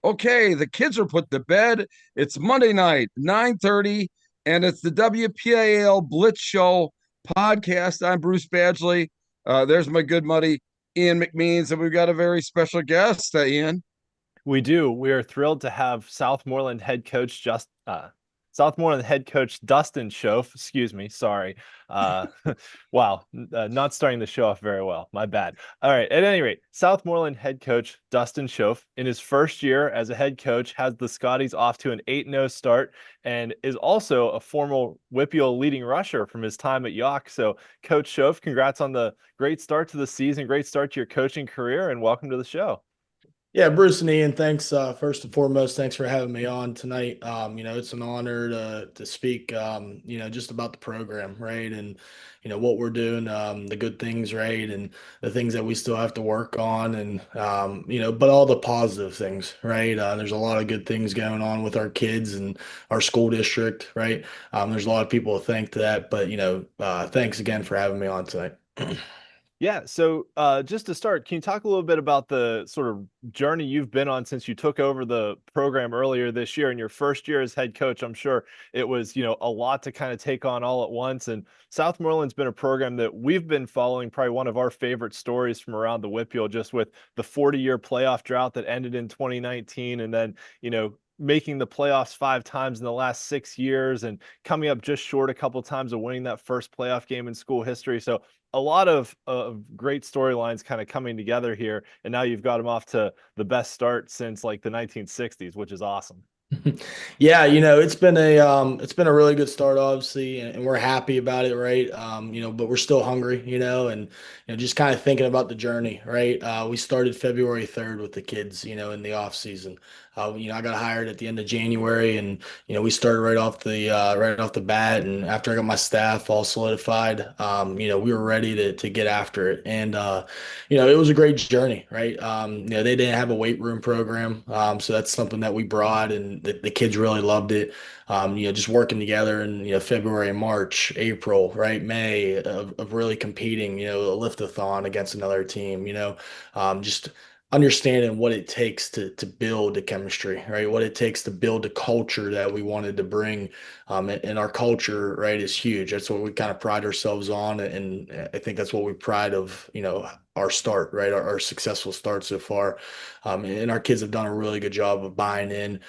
Okay, the kids are put to bed. It's Monday night, 9:30, and it's the WPIAL Blitz Show podcast. I'm Bruce Badgley. There's my good buddy, Ian McMeans, and we've got a very special guest, Ian. We do. We are thrilled to have Southmoreland head coach Dustin Shoaf. Excuse me, sorry. Uh, wow, not starting the show off very well. My bad. All right. At any rate, Southmoreland head coach Dustin Shoaf, in his first year as a head coach, has the Scotties off to an 8-0 start and is also a former WPIAL leading rusher from his time at York. So, Coach Shoaf, congrats on the great start to the season, great start to your coaching career, and welcome to the show. Yeah, Bruce and Ian, thanks. First and foremost, thanks for having me on tonight. It's an honor to speak, just about the program, right? And, what we're doing, the good things, right? And the things that we still have to work on and, but all the positive things, right? There's a lot of good things going on with our kids and our school district, right? There's a lot of people to thank that, but, thanks again for having me on tonight. Yeah, so just to start, can you talk a little bit about the sort of journey you've been on since you took over the program earlier this year? In your first year as head coach, I'm sure it was, a lot to kind of take on all at once. And Southmoreland's been a program that we've been following, probably one of our favorite stories from around the WPIAL, just with the 40-year playoff drought that ended in 2019, and then, making the playoffs 5 times in the last 6 years and coming up just short a couple times of winning that first playoff game in school history. So a lot of great storylines kind of coming together here, and now you've got them off to the best start since like the 1960s, which is awesome. Yeah, it's been a really good start, obviously, and we're happy about it, right? But we're still hungry, and just kind of thinking about the journey, right? We started February 3rd with the kids, in the off season. I got hired at the end of January, and we started right off the bat. And after I got my staff all solidified, we were ready to get after it, and it was a great journey, right? They didn't have a weight room program, so that's something that we brought, and the kids really loved it. Just working together in February, March, April, right, May of really competing, a lift-a-thon against another team, just understanding what it takes to build the chemistry, right? What it takes to build the culture that we wanted to bring. And our culture, right, is huge. That's what we kind of pride ourselves on. And I think that's what we pride of, our start, right? Our successful start so far. And our kids have done a really good job of buying in.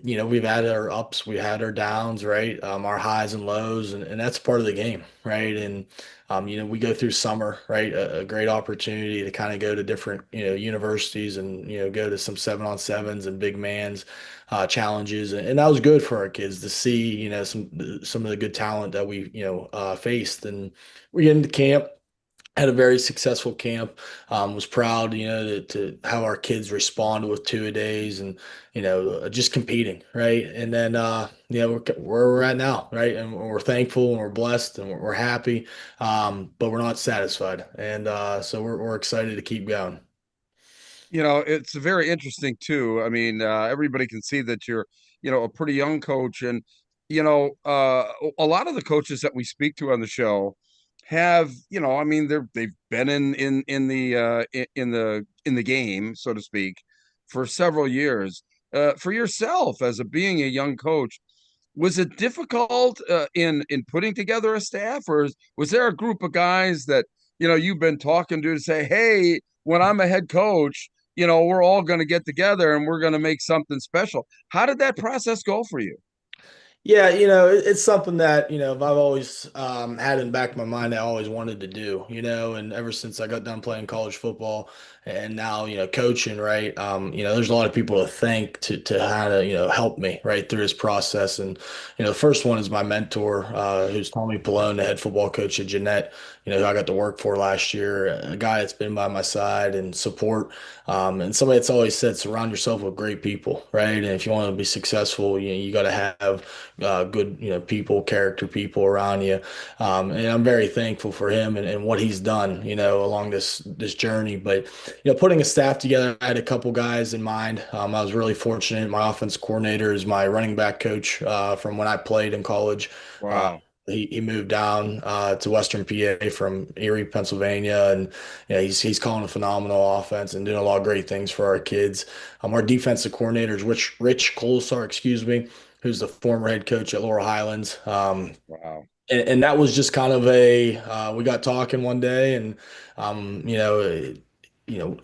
We've had our ups, we had our downs, right? Our highs and lows, and that's part of the game, right? And we go through summer, right? A great opportunity to kind of go to different, universities and, go to some 7-on-7s and big man's challenges. And that was good for our kids to see, some of the good talent that we, faced. And we get into camp, had a very successful camp. Was proud, to how our kids responded with 2-a-days and, just competing, right? And then, where we're at now, right? And we're thankful and we're blessed and we're happy, but we're not satisfied. And so we're excited to keep going. It's very interesting too. I mean, everybody can see that you're, a pretty young coach, and a lot of the coaches that we speak to on the show have, I mean, they've been in the game, so to speak, for several years. For yourself, as a being a young coach, was it difficult in putting together a staff, or was there a group of guys that you've been talking to say, hey, when I'm a head coach, we're all going to get together and we're going to make something special? How did that process go for you? Yeah, it's something that, I've always had in the back of my mind I always wanted to do, and ever since I got done playing college football and now, coaching, right? There's a lot of people to thank to how to, help me right through this process. And, the first one is my mentor, who's Tommy Pallone, the head football coach at Jeanette, who I got to work for last year, a guy that's been by my side and support. And somebody that's always said, surround yourself with great people, right? And if you want to be successful, you got to have good, people, character people around you. And I'm very thankful for him and what he's done, along this journey. But, putting a staff together, I had a couple guys in mind. I was really fortunate. My offense coordinator is my running back coach from when I played in college. Wow. he moved down to Western PA from Erie, Pennsylvania, and yeah, he's calling a phenomenal offense and doing a lot of great things for our kids. Our defensive coordinator is Rich Colsar, excuse me, who's the former head coach at Laurel Highlands. Wow. And that was just kind of a we got talking one day, and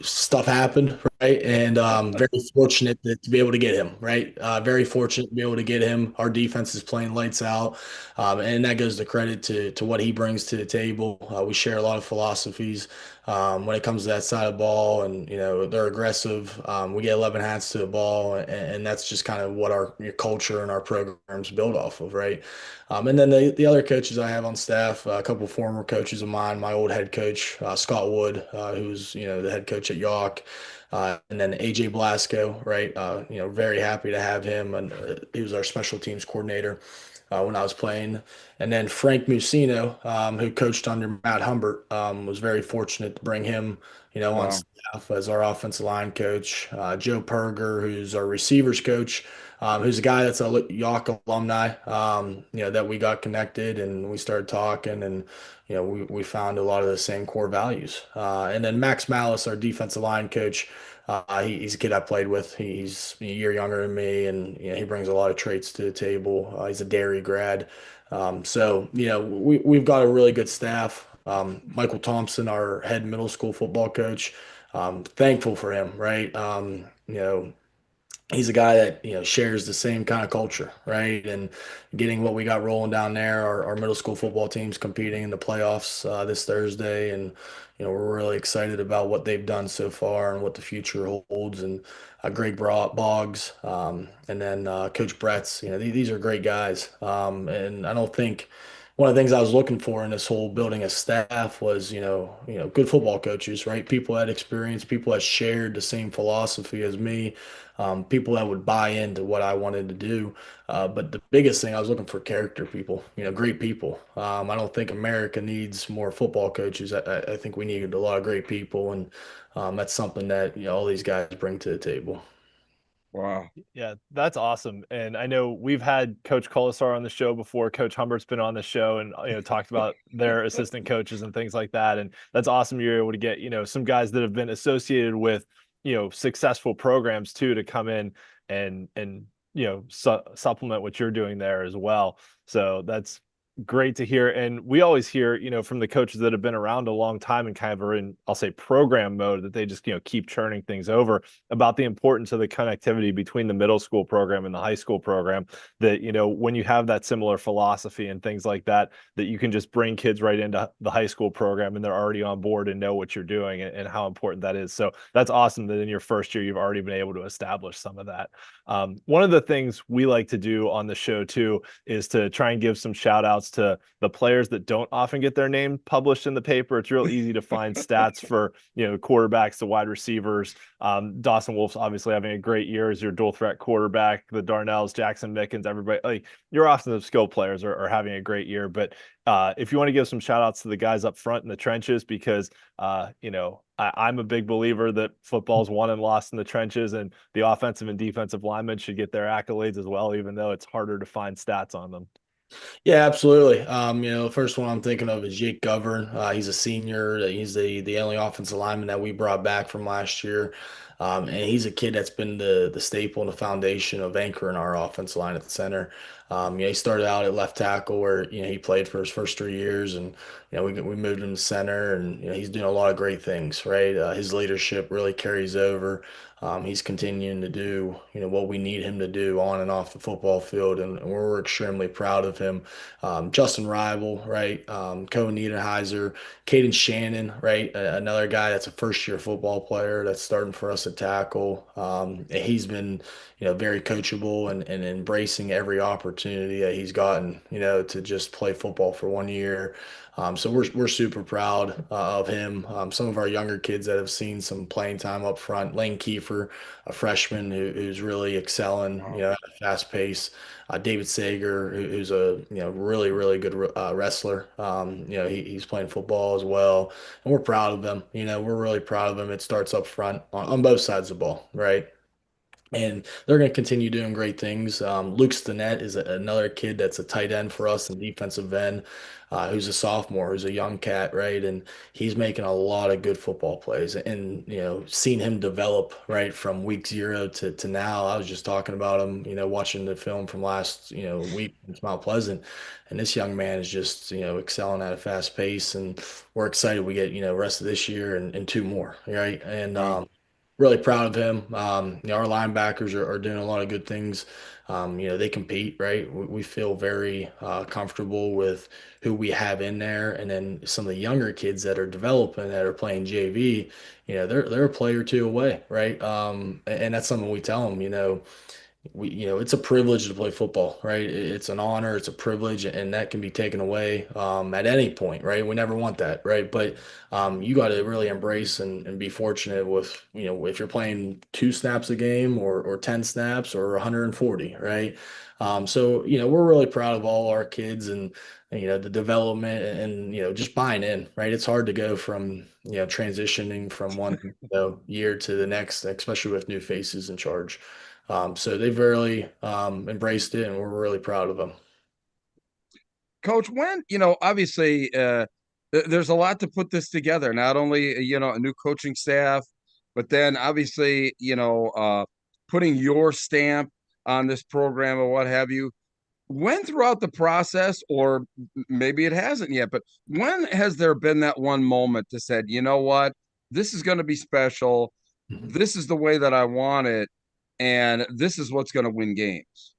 stuff happened, right? And very fortunate to be able to get him, right? Very fortunate to be able to get him. Our defense is playing lights out, and that goes to credit to what he brings to the table. We share a lot of philosophies when it comes to that side of the ball, and they're aggressive. We get 11 hats to the ball, and that's just kind of what our culture and our programs build off of, right? And then the other coaches I have on staff, a couple former coaches of mine, my old head coach, Scott Wood, who's, the head coach at York, and then AJ Blasco, right? Very happy to have him. And he was our special teams coordinator when I was playing. And then Frank Musino, who coached under Matt Humbert, was very fortunate to bring him, on Wow. staff as our offensive line coach. Joe Perger, who's our receivers coach, who's a guy that's a York alumni, that we got connected and we started talking, and we found a lot of the same core values. And then Max Malice, our defensive line coach, he's a kid I played with. He's a year younger than me, and he brings a lot of traits to the table. He's a dairy grad. So we've got a really good staff. Michael Thompson, our head middle school football coach, thankful for him, right? He's a guy that shares the same kind of culture, right? And getting what we got rolling down there, our middle school football team's competing in the playoffs this Thursday, and we're really excited about what they've done so far and what the future holds. And Greg Boggs, and then Coach Bretts, these are great guys, and I don't think. One of the things I was looking for in this whole building a staff was, good football coaches, right? People that experience, people that shared the same philosophy as me, people that would buy into what I wanted to do. But the biggest thing I was looking for character people, great people. I don't think America needs more football coaches. I think we needed a lot of great people, and that's something that all these guys bring to the table. Wow. Yeah, that's awesome. And I know we've had Coach Colasar on the show before. Coach Humbert's been on the show and talked about their assistant coaches and things like that. And that's awesome. You're able to get some guys that have been associated with successful programs too to come in and supplement what you're doing there as well. So that's great to hear. And we always hear from the coaches that have been around a long time and kind of are in, I'll say, program mode, that they just keep churning things over, about the importance of the connectivity between the middle school program and the high school program. That when you have that similar philosophy and things like that, that you can just bring kids right into the high school program and they're already on board and know what you're doing, and how important that is. So that's awesome that in your first year you've already been able to establish some of that. One of the things we like to do on the show too is to try and give some shout outs to the players that don't often get their name published in the paper. It's real easy to find stats for quarterbacks, the wide receivers. Dawson Wolf's obviously having a great year as your dual threat quarterback. The Darnells, Jackson Mickens, everybody, like your offensive skill players are having a great year. But if you want to give some shout outs to the guys up front in the trenches, because I'm a big believer that football's won and lost in the trenches, and the offensive and defensive linemen should get their accolades as well, even though it's harder to find stats on them. Yeah, absolutely. The first one I'm thinking of is Jake Govern. He's a senior. He's the only offensive lineman that we brought back from last year. And he's a kid that's been the staple and the foundation of anchoring our offensive line at the center. He started out at left tackle where, he played for his first 3 years, and, we moved him to center, and, he's doing a lot of great things, right? His leadership really carries over. He's continuing to do, what we need him to do on and off the football field, and we're extremely proud of him. Justin Rival, right? Cohen Niederheiser, Caden Shannon, right? Another guy that's a first-year football player that's starting for us at tackle. And he's been, very coachable and embracing every opportunity that he's gotten, to just play football for 1 year. So we're super proud of him. Some of our younger kids that have seen some playing time up front, Lane Kiefer, a freshman who's really excelling, Wow. at a fast pace. David Sager, who's a really really good wrestler. He's playing football as well, and we're proud of him. We're really proud of him. It starts up front on both sides of the ball, right? and they're going to continue doing great things. Luke Stinnett is another kid that's a tight end for us and defensive end, who's a sophomore, who's a young cat, right? And he's making a lot of good football plays. And, seeing him develop, right, from week 0 to now, I was just talking about him, watching the film from last, week in Mount Pleasant. And this young man is just, excelling at a fast pace. And we're excited we get, rest of this year and 2 more, right? And, Wow. really proud of him. Our linebackers are doing a lot of good things. They compete, right? We feel very comfortable with who we have in there, and then some of the younger kids that are developing that are playing JV. They're a player or two away, right? And that's something we tell them. It's a privilege to play football, right? It's an honor, it's a privilege, and that can be taken away at any point, right? We never want that, right? But you got to really embrace and be fortunate with, if you're playing 2 snaps a game or 10 snaps or 140, right? So, we're really proud of all our kids and, the development and, just buying in, right? It's hard to go from, transitioning from one, year to the next, especially with new faces in charge. So they've really embraced it, and we're really proud of them. Coach, when, obviously, there's a lot to put this together, not only, a new coaching staff, but then obviously, putting your stamp on this program or what have you. When throughout the process, or maybe it hasn't yet, but when has there been that one moment that said, you know what, this is going to be special. Mhm. This is the way that I want it. And this is what's going to win games.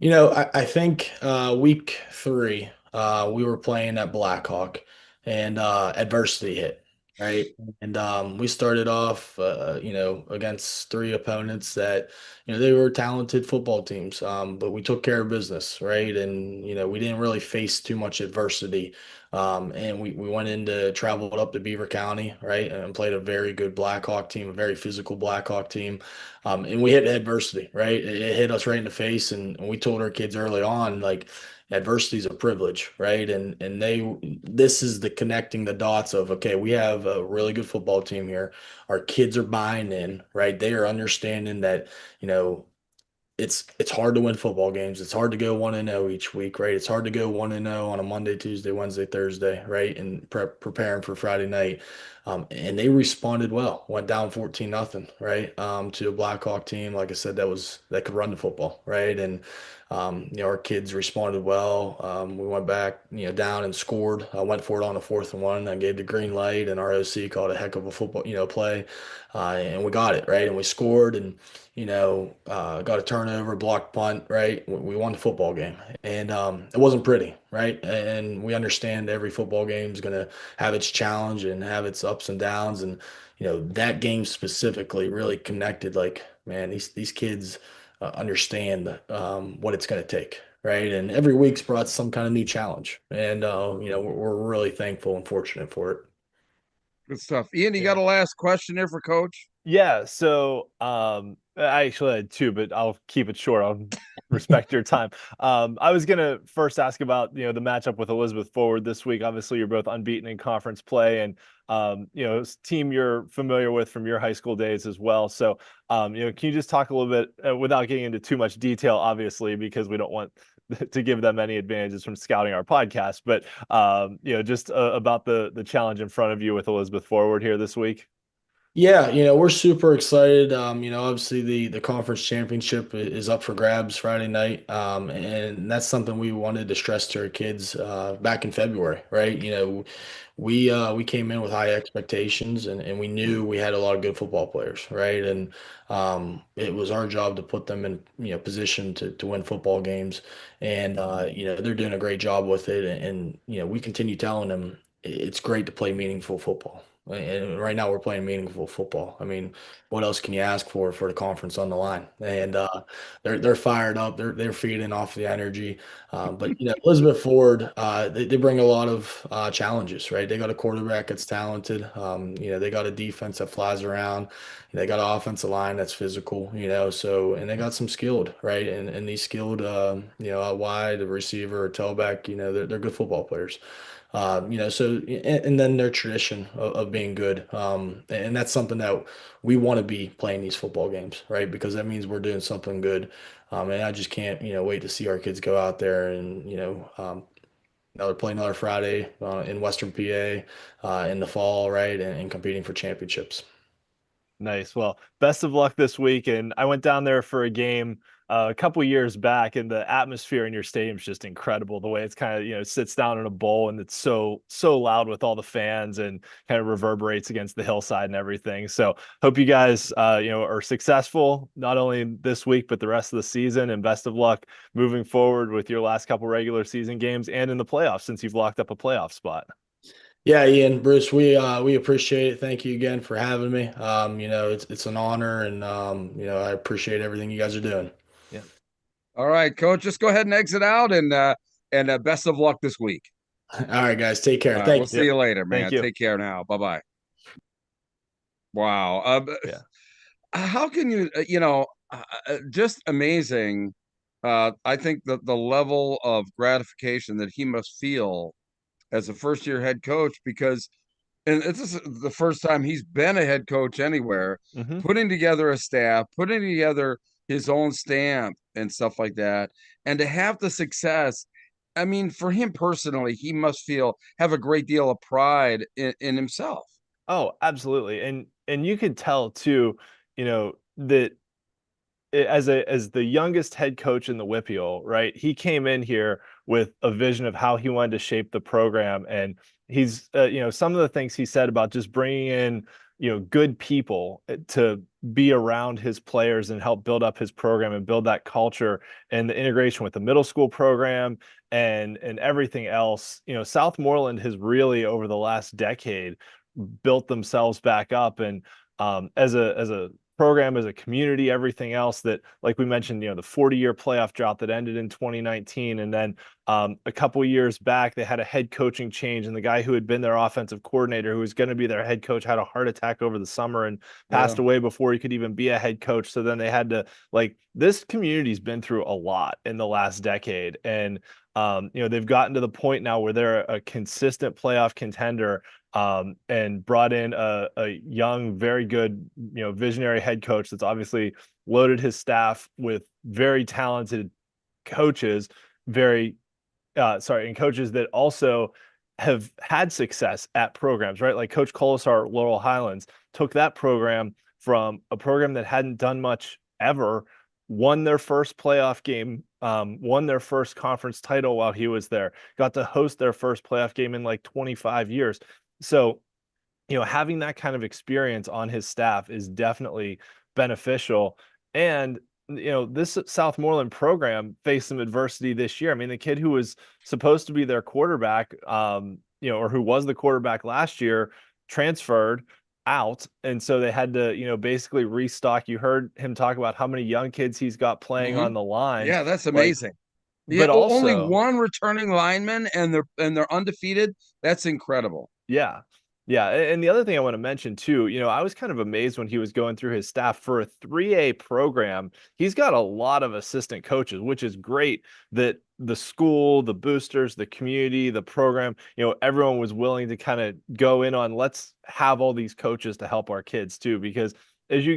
I think week 3, we were playing at Blackhawk, and adversity hit, right? And we started off, against 3 opponents that, they were talented football teams, but we took care of business, right? And, we didn't really face too much adversity. And we went into traveled up to Beaver County, right, and played a very good Blackhawk team, a very physical Blackhawk team. And we hit adversity, right? It hit us right in the face, and we told our kids early on, like, adversity is a privilege, right? And this is the connecting the dots of, okay, we have a really good football team here. Our kids are buying in, right? They are understanding that, you know, it's hard to win football games. It's hard to go 1-0 each week, right? It's hard to go 1-0 on a Monday, Tuesday, Wednesday, Thursday, right? And preparing for Friday night. And they responded well. Went down 14 nothing, right? To a Blackhawk team, like I said, that could run the football, right? And our kids responded well. We went back, down and scored. I went for it on the 4th and 1. I gave the green light, and our OC called a heck of a football, play, and we got it right, and we scored, and got a turnover, blocked punt, right? We won the football game, and it wasn't pretty, right? And we understand every football game is going to have its challenge and have its ups and downs, and that game specifically really connected. Like, man, these kids understand what it's going to take, right? And every week's brought some kind of new challenge, and we're really thankful and fortunate for it. Good stuff. Ian, you got Yeah. a last question here for Coach? Yeah, so I actually had 2, but I'll keep it short. I'll respect your time. I was gonna first ask about, the matchup with Elizabeth Forward this week. Obviously, you're both unbeaten in conference play, and it's a team you're familiar with from your high school days as well. So, can you just talk a little bit without getting into too much detail, obviously, because we don't want to give them any advantages from scouting our podcast, but just about the challenge in front of you with Elizabeth Forward here this week. Yeah, we're super excited. Obviously the conference championship is up for grabs Friday night. And that's something we wanted to stress to our kids back in February, right? We came in with high expectations, and we knew we had a lot of good football players, right? And it was our job to put them in, position to win football games. And they're doing a great job with it. And we continue telling them it's great to play meaningful football. And right now we're playing meaningful football. I mean, what else can you ask for the conference on the line? And they're fired up. They're feeding off the energy. But Elizabeth Ford, they bring a lot of challenges, right? They got a quarterback that's talented. They got a defense that flies around. They got an offensive line that's physical. So, and they got some skilled, right? And these skilled, out wide, the receiver or tailback, they're good football players. So and then their tradition of being good. And that's something that we want to be playing these football games, right? Because that means we're doing something good. And I just can't, wait to see our kids go out there and, play another Friday in Western PA in the fall, right? And competing for championships. Nice. Well, best of luck this week. And I went down there for a game a couple years back, and the atmosphere in your stadium is just incredible. The way it's kind of, sits down in a bowl, and it's so loud with all the fans, and kind of reverberates against the hillside and everything. So hope you guys, are successful not only this week but the rest of the season. And best of luck moving forward with your last couple regular season games and in the playoffs, since you've locked up a playoff spot. Yeah, Ian, Bruce, we appreciate it. Thank you again for having me. It's an honor, and I appreciate everything you guys are doing. Yeah. All right, coach, just go ahead and exit out, and best of luck this week. All right, guys, take care. All right, Thank we'll you. see you later, man. Thank you. Take care now. Bye-bye. Wow. Yeah. How can you, just amazing. I think that the level of gratification that he must feel as a first-year head coach, because and this is the first time he's been a head coach anywhere, Mm-hmm. putting together a staff, putting together his own stamp and stuff like that, and to have the success. I mean, for him personally, he must have a great deal of pride in himself. Oh, absolutely. And you could tell too, that as the youngest head coach in the WPIAL, right? He came in here with a vision of how he wanted to shape the program, and he's some of the things he said about just bringing in good people to be around his players and help build up his program and build that culture, and the integration with the middle school program and everything else. Southmoreland has really, over the last decade, built themselves back up, and as a program, as a community, everything else, that, like we mentioned, the 40-year playoff drought that ended in 2019, and then a couple years back they had a head coaching change, and the guy who had been their offensive coordinator, who was going to be their head coach, had a heart attack over the summer and passed away before he could even be a head coach. So then they had to, like, this community's been through a lot in the last decade, and they've gotten to the point now where they're a consistent playoff contender, and brought in a young, very good, visionary head coach that's obviously loaded his staff with very talented coaches, and coaches that also have had success at programs, right? Like Coach Colasar at Laurel Highlands took that program from a program that hadn't done much ever, won their first playoff game, won their first conference title while he was there, got to host their first playoff game in like 25 years. So, having that kind of experience on his staff is definitely beneficial. And, this Southmoreland program faced some adversity this year. I mean, the kid who was supposed to be their quarterback, or who was the quarterback last year, transferred out. And so they had to, basically restock. You heard him talk about how many young kids he's got playing on the line. Yeah, that's Like, amazing. Yeah, but only also, one returning lineman, and they're undefeated. That's incredible. yeah. Yeah. And the other thing I want to mention too, I was kind of amazed when he was going through his staff for a 3A program. He's got a lot of assistant coaches, which is great that the school, the boosters, the community, the program, everyone was willing to kind of go in on, let's have all these coaches to help our kids too, because as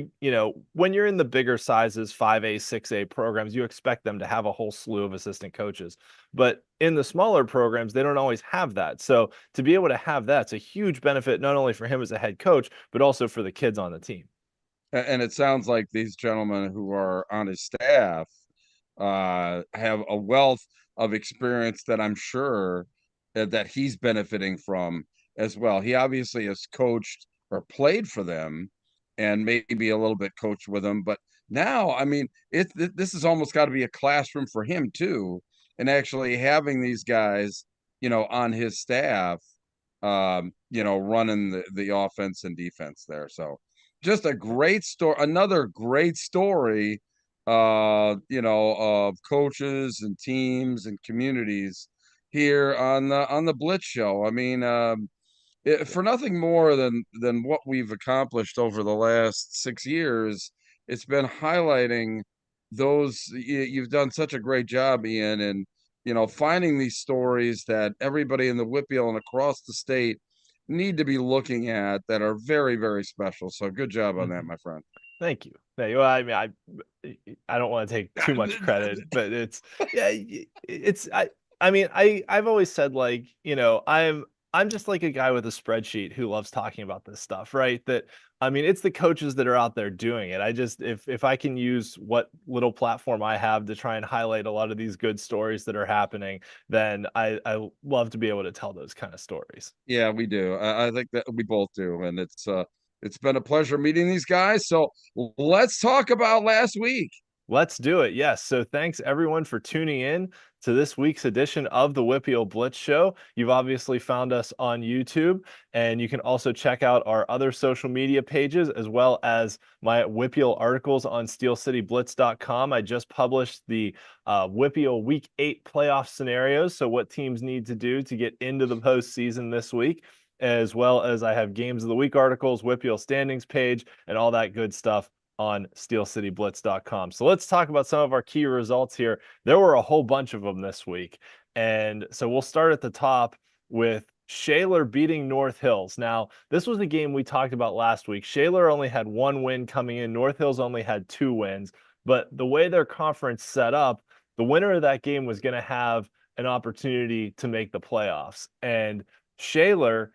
when you're in the bigger sizes, 5A, 6A programs, you expect them to have a whole slew of assistant coaches. But in the smaller programs, they don't always have that. So to be able to have that's a huge benefit, not only for him as a head coach, but also for the kids on the team. And it sounds like these gentlemen who are on his staff have a wealth of experience that I'm sure that he's benefiting from as well. He obviously has coached or played for them, and maybe a little bit coached with them, but now, I mean, this has almost got to be a classroom for him too, and actually having these guys, on his staff, running the offense and defense there. So just a great story, another great story, of coaches and teams and communities here on the Blitz show. I mean, for nothing more than what we've accomplished over the last 6 years, it's been highlighting those. You've done such a great job, Ian, finding these stories that everybody in the WPIAL and across the state need to be looking at that are very, very special. So good job on that, my friend. Thank you. Well, I mean, I don't want to take too much credit, but I mean, I've always said, like, I'm just like a guy with a spreadsheet who loves talking about this stuff, right? That, I mean, it's the coaches that are out there doing it. I just, if I can use what little platform I have to try and highlight a lot of these good stories that are happening, then I love to be able to tell those kind of stories. Yeah, we do. I think that we both do, and it's been a pleasure meeting these guys. So let's talk about last week. Let's do it. Yes. So thanks everyone for tuning in to this week's edition of the WPIAL Blitz Show. You've obviously found us on YouTube, and you can also check out our other social media pages as well as my WPIAL articles on steelcityblitz.com. I just published the WPIAL Week 8 playoff scenarios. So what teams need to do to get into the postseason this week, as well as I have Games of the Week articles, WPIAL standings page, and all that good stuff on steelcityblitz.com. So let's talk about some of our key results here. There were a whole bunch of them this week. And so we'll start at the top with Shaler beating North Hills. Now, this was a game we talked about last week. Shaler only had 1 win coming in. North Hills only had 2 wins. But the way their conference set up, the winner of that game was going to have an opportunity to make the playoffs. And Shaler,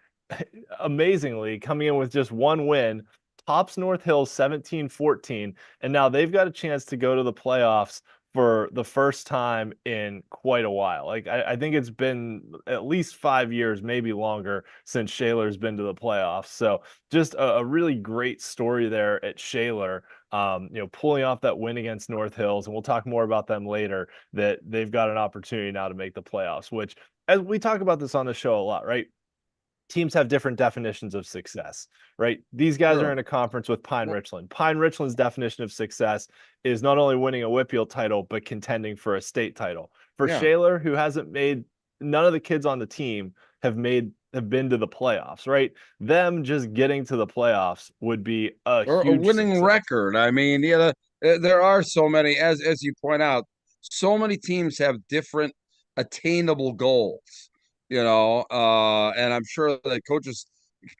amazingly, coming in with just 1 win, tops North Hills 17-14, and now they've got a chance to go to the playoffs for the first time in quite a while. Like, I think it's been at least 5 years, maybe longer, since Shaler's been to the playoffs. So just a really great story there at Shaler, pulling off that win against North Hills, and we'll talk more about them later, that they've got an opportunity now to make the playoffs, which, as we talk about this on the show a lot, right? Teams have different definitions of success, right? These guys Sure. are in a conference with Pine Richland. Pine Richland's definition of success is not only winning a WPIAL title, but contending for a state title. For Yeah. Shaler, who hasn't made, none of the kids on the team have been to the playoffs, right? Them just getting to the playoffs would be a Or a huge winning success. record. I mean, there are so many, as you point out, so many teams have different attainable goals, and I'm sure that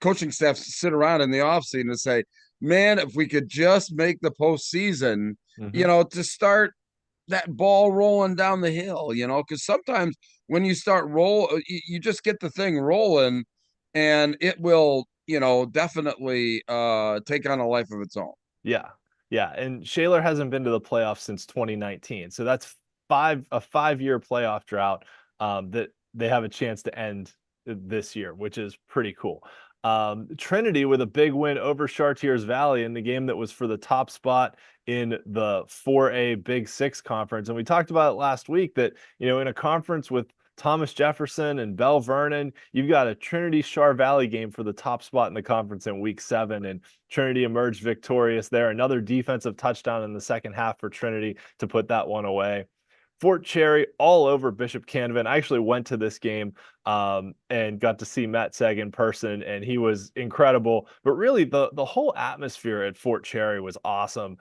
coaching staffs sit around in the offseason and say, man, if we could just make the postseason, to start that ball rolling down the hill, because sometimes when you start you just get the thing rolling, and it will, definitely take on a life of its own. Yeah. Yeah. And Shaler hasn't been to the playoffs since 2019. So that's a 5-year playoff drought that they have a chance to end this year, which is pretty cool. Trinity with a big win over Chartiers Valley in the game that was for the top spot in the 4A Big Six conference. And we talked about it last week that, in a conference with Thomas Jefferson and Bell Vernon, you've got a Trinity Char Valley game for the top spot in the conference in week 7, and Trinity emerged victorious there. Another defensive touchdown in the second half for Trinity to put that one away. Fort Cherry all over Bishop Canevin. I actually went to this game and got to see Matt Seg in person, and he was incredible. But really, the whole atmosphere at Fort Cherry was awesome.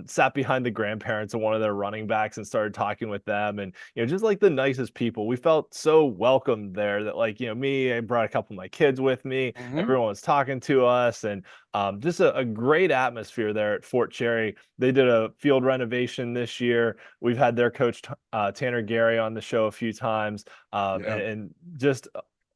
Sat behind the grandparents of one of their running backs and started talking with them, and just like the nicest people. We felt so welcomed there that, like, I brought a couple of my kids with me. Everyone was talking to us, and just a great atmosphere there at Fort Cherry. They did a field renovation this year. We've had their coach Tanner Gary on the show a few times, and just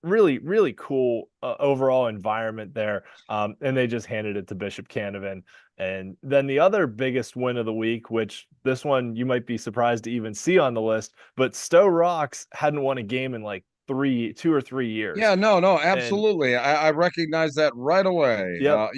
really, really cool overall environment there. And they just handed it to Bishop Canevin. And then the other biggest win of the week, which this one you might be surprised to even see on the list, but Stowe Rocks hadn't won a game in like 2 or 3 years. Yeah, no, absolutely. I recognize that right away. Yep.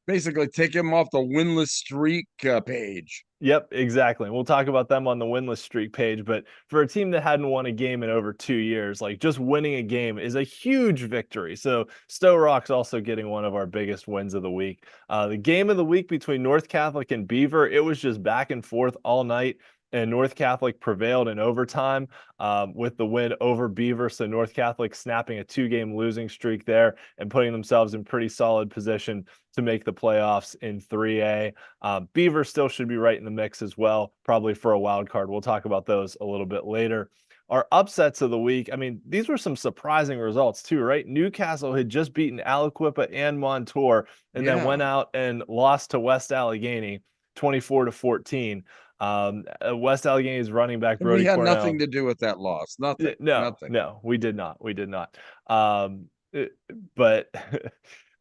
Basically take him off the winless streak page. Yep, exactly. And we'll talk about them on the winless streak page. But for a team that hadn't won a game in over 2 years, like, just winning a game is a huge victory. So Stowe Rock's also getting one of our biggest wins of the week. The game of the week between North Catholic and Beaver, it was just back and forth all night. And North Catholic prevailed in overtime with the win over Beaver. So North Catholic snapping a 2-game losing streak there and putting themselves in pretty solid position to make the playoffs in 3A. Beaver still should be right in the mix as well, probably for a wild card. We'll talk about those a little bit later. our upsets of the week, I mean, these were some surprising results too, right? Newcastle had just beaten Aliquippa and Montour, and then went Yeah. out and lost to West Allegheny 24-14. West Allegheny's running back And we Brody had Cornell. nothing to do with that loss. Nothing. No, Nothing. no, we did not. We did not. But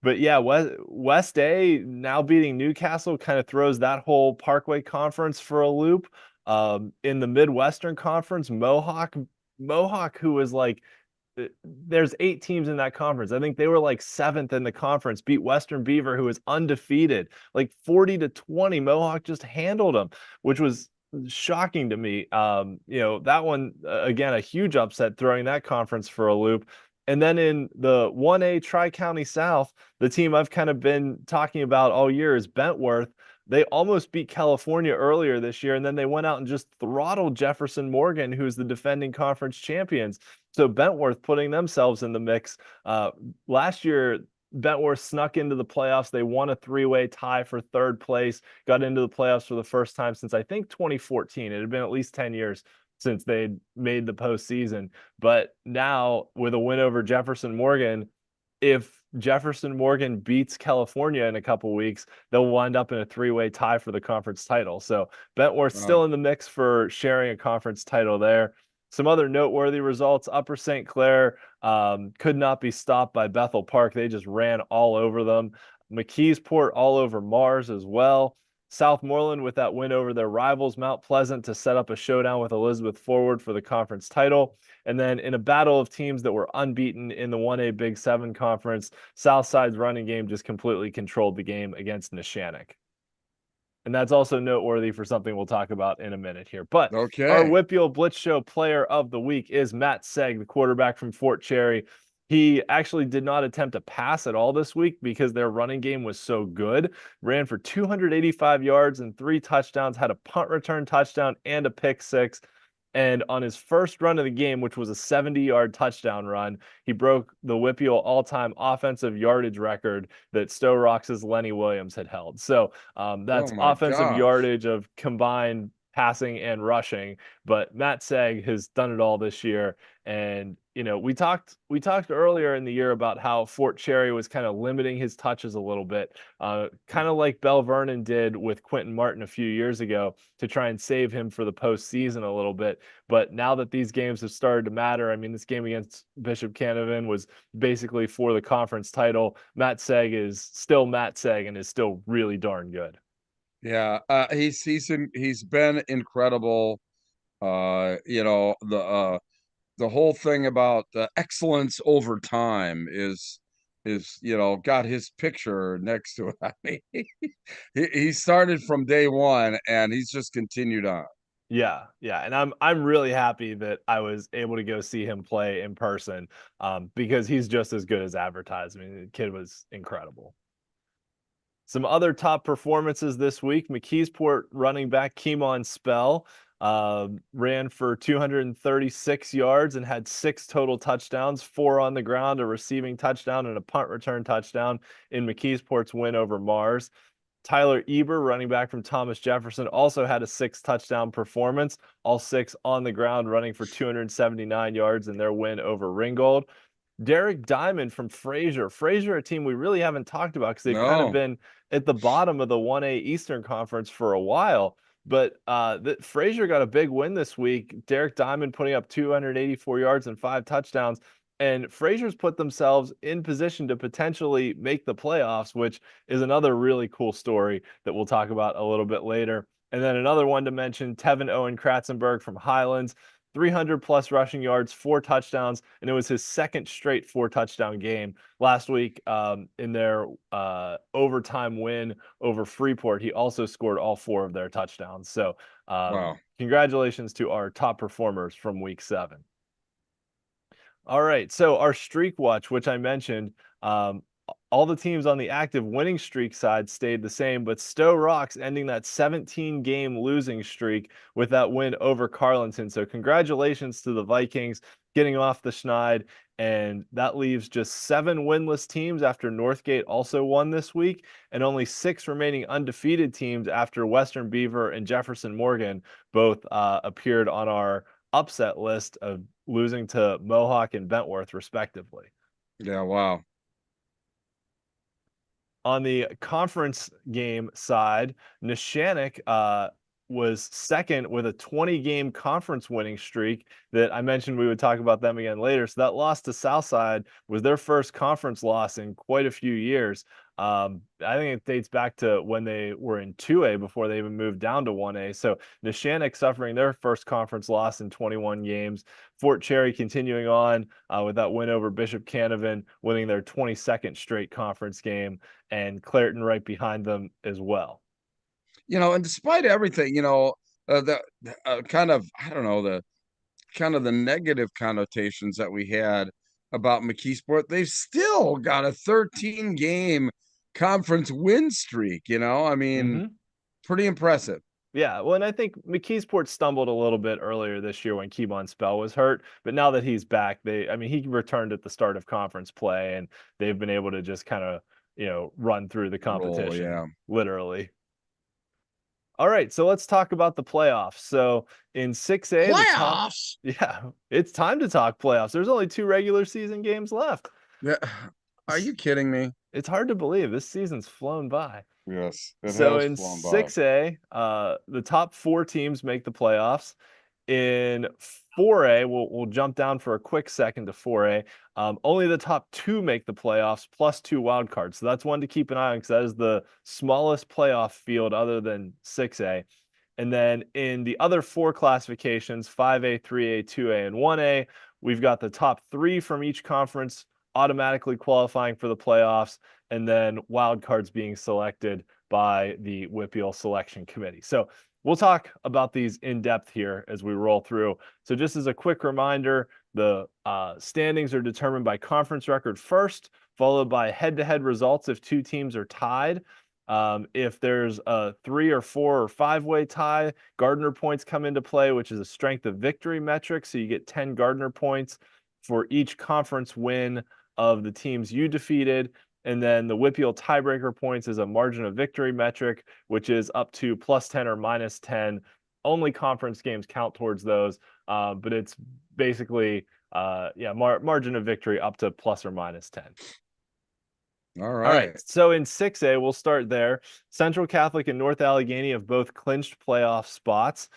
but yeah, West A now beating Newcastle kind of throws that whole Parkway Conference for a loop. In the Midwestern Conference, Mohawk, who was like, there's 8 teams in that conference. I think they were like 7th in the conference, beat Western Beaver, who was undefeated, like 40-20. Mohawk just handled them, which was shocking to me. That one, again, a huge upset, throwing that conference for a loop. And then in the 1A Tri-County South, the team I've kind of been talking about all year is Bentworth. They almost beat California earlier this year, and then they went out and just throttled Jefferson Morgan, who's the defending conference champions. So Bentworth putting themselves in the mix. Last year, Bentworth snuck into the playoffs. They won a 3-way tie for 3rd place, got into the playoffs for the first time since I think 2014. It had been at least 10 years since they'd made the postseason. But now with a win over Jefferson Morgan, if Jefferson Morgan beats California in a couple weeks, they'll wind up in a 3-way tie for the conference title. So Bentworth Wow. still in the mix for sharing a conference title there. Some other noteworthy results: Upper St. Clair could not be stopped by Bethel Park. They just ran all over them. McKeesport all over Mars as well. Southmoreland with that win over their rivals Mount Pleasant to set up a showdown with Elizabeth Forward for the conference title. And then in a battle of teams that were unbeaten in the 1A Big 7 conference, Southside's running game just completely controlled the game against Neshannock. And that's also noteworthy for something we'll talk about in a minute here. But our Okay. WPIAL Blitz Show player of the week is Matt Seg, the quarterback from Fort Cherry. He actually did not attempt to pass at all this week because their running game was so good. Ran for 285 yards and 3 touchdowns, had a punt return touchdown and a pick 6. And on his first run of the game, which was a 70-yard touchdown run, he broke the WPIAL all-time offensive yardage record that Stowe Rocks' Lenny Williams had held. So Oh that's my offensive gosh. yardage of combined passing and rushing. But Matt Seg has done it all this year. And we talked earlier in the year about how Fort Cherry was kind of limiting his touches a little bit, kind of like Bell Vernon did with Quentin Martin a few years ago to try and save him for the postseason a little bit. But now that these games have started to matter, I mean, this game against Bishop Canavan was basically for the conference title. Matt Seg is still Matt Seg and is still really darn good. Yeah. He's been incredible. The whole thing about excellence over time is got his picture next to it. I mean, he started from day one and he's just continued on. Yeah, yeah, and I'm really happy that I was able to go see him play in person, because he's just as good as advertised. I mean, the kid was incredible. Some other top performances this week: McKeesport running back Keemon Spell ran for 236 yards and had 6 total touchdowns, 4 on the ground, a receiving touchdown, and a punt return touchdown in McKeesport's win over Mars. Tyler Eber, running back from Thomas Jefferson, also had a 6-touchdown performance, all 6 on the ground, running for 279 yards in their win over Ringgold. Derek Diamond from Fraser, a team we really haven't talked about because they've kind of No. been at the bottom of the 1A Eastern Conference for a while. But Fraser got a big win this week. Derek Diamond putting up 284 yards and 5 touchdowns. And Fraser's put themselves in position to potentially make the playoffs, which is another really cool story that we'll talk about a little bit later. And then another one to mention, Tevin Owen Kratzenberg from Highlands, 300 plus rushing yards, 4 touchdowns, and it was his second straight 4-touchdown game. Last week in their overtime win over Freeport, he also scored all 4 of their touchdowns. So Wow. congratulations to our top performers from week 7. All right, so our streak watch, which I mentioned, all the teams on the active winning streak side stayed the same, but Stowe Rocks ending that 17-game losing streak with that win over Carleton. So congratulations to the Vikings getting off the schneid, and that leaves just 7 winless teams after Northgate also won this week, and only 6 remaining undefeated teams after Western Beaver and Jefferson Morgan both appeared on our upset list of losing to Mohawk and Bentworth, respectively. Yeah, wow. On the conference game side, Neshannock was second with a 20-game conference winning streak that I mentioned we would talk about them again later. So that loss to Southside was their first conference loss in quite a few years. I think it dates back to when they were in 2A before they even moved down to 1A. So Neshannock suffering their first conference loss in 21 games. Fort Cherry continuing on with that win over Bishop Canavan, winning their 22nd straight conference game, and Clairton right behind them as well. And despite everything, the kind of, I don't know, the kind of the negative connotations that we had about McKeesport, they've still got a 13-game conference win streak. I mean, pretty impressive. Yeah, well, and I think McKeesport stumbled a little bit earlier this year when Keybon Spell was hurt, but now that he's back, he returned at the start of conference play, and they've been able to just kind of, run through the competition, literally. All right, so let's talk about the playoffs. So in 6A, playoffs, it's time to talk playoffs. There's only 2 regular season games left. Yeah, are you kidding me? It's hard to believe this season's flown by. Yes. So in 6A, the top 4 teams make the playoffs. In 4A, we'll jump down for a quick second to 4A. Only the top 2 make the playoffs, plus 2 wild cards. So that's one to keep an eye on, because that is the smallest playoff field other than 6A. And then in the other 4 classifications, 5A, 3A, 2A, and 1A, we've got the top 3 from each conference automatically qualifying for the playoffs, and then wild cards being selected by the WPIAL selection committee. So we'll talk about these in depth here as we roll through. So just as a quick reminder, the standings are determined by conference record first, followed by head-to-head results if 2 teams are tied. If there's a 3 or 4 or 5-way tie, Gardner points come into play, which is a strength of victory metric. So you get 10 Gardner points for each conference win of the teams you defeated. And then the WPIAL tiebreaker points is a margin of victory metric, which is up to plus 10 or minus 10. Only conference games count towards those, but it's basically, margin of victory up to plus or minus 10. All right. So in 6A, we'll start there. Central Catholic and North Allegheny have both clinched playoff spots.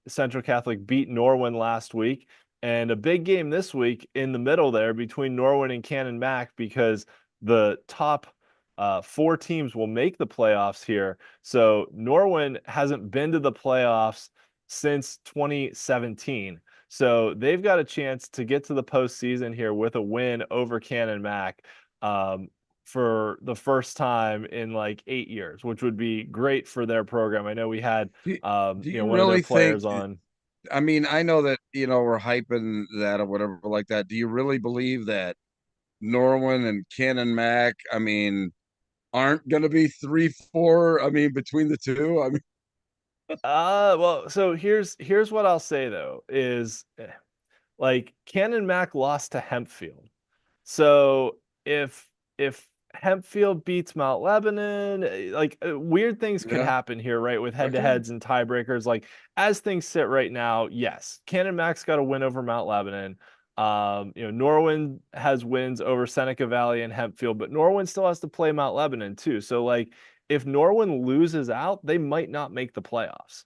Central Catholic beat Norwin last week. And a big game this week in the middle there between Norwin and Cannon Mac, because the top 4 teams will make the playoffs here. So Norwin hasn't been to the playoffs since 2017. So they've got a chance to get to the postseason here with a win over Cannon Mac for the first time in like 8 years, which would be great for their program. I know we had one of their players on. I mean, I know that, we're hyping that or whatever like that. Do you really believe that Norwin and Cannon Mac, aren't going to be 3-4, between the 2? Well, so here's what I'll say though, is like Cannon Mac lost to Hempfield. So if Hempfield beats Mount Lebanon, like weird things could happen here, right? With head-to-heads and tiebreakers. Like as things sit right now, yes, Cannon Mac's got a win over Mount Lebanon. Norwin has wins over Seneca Valley and Hempfield, but Norwin still has to play Mount Lebanon too. So like if Norwin loses out, they might not make the playoffs.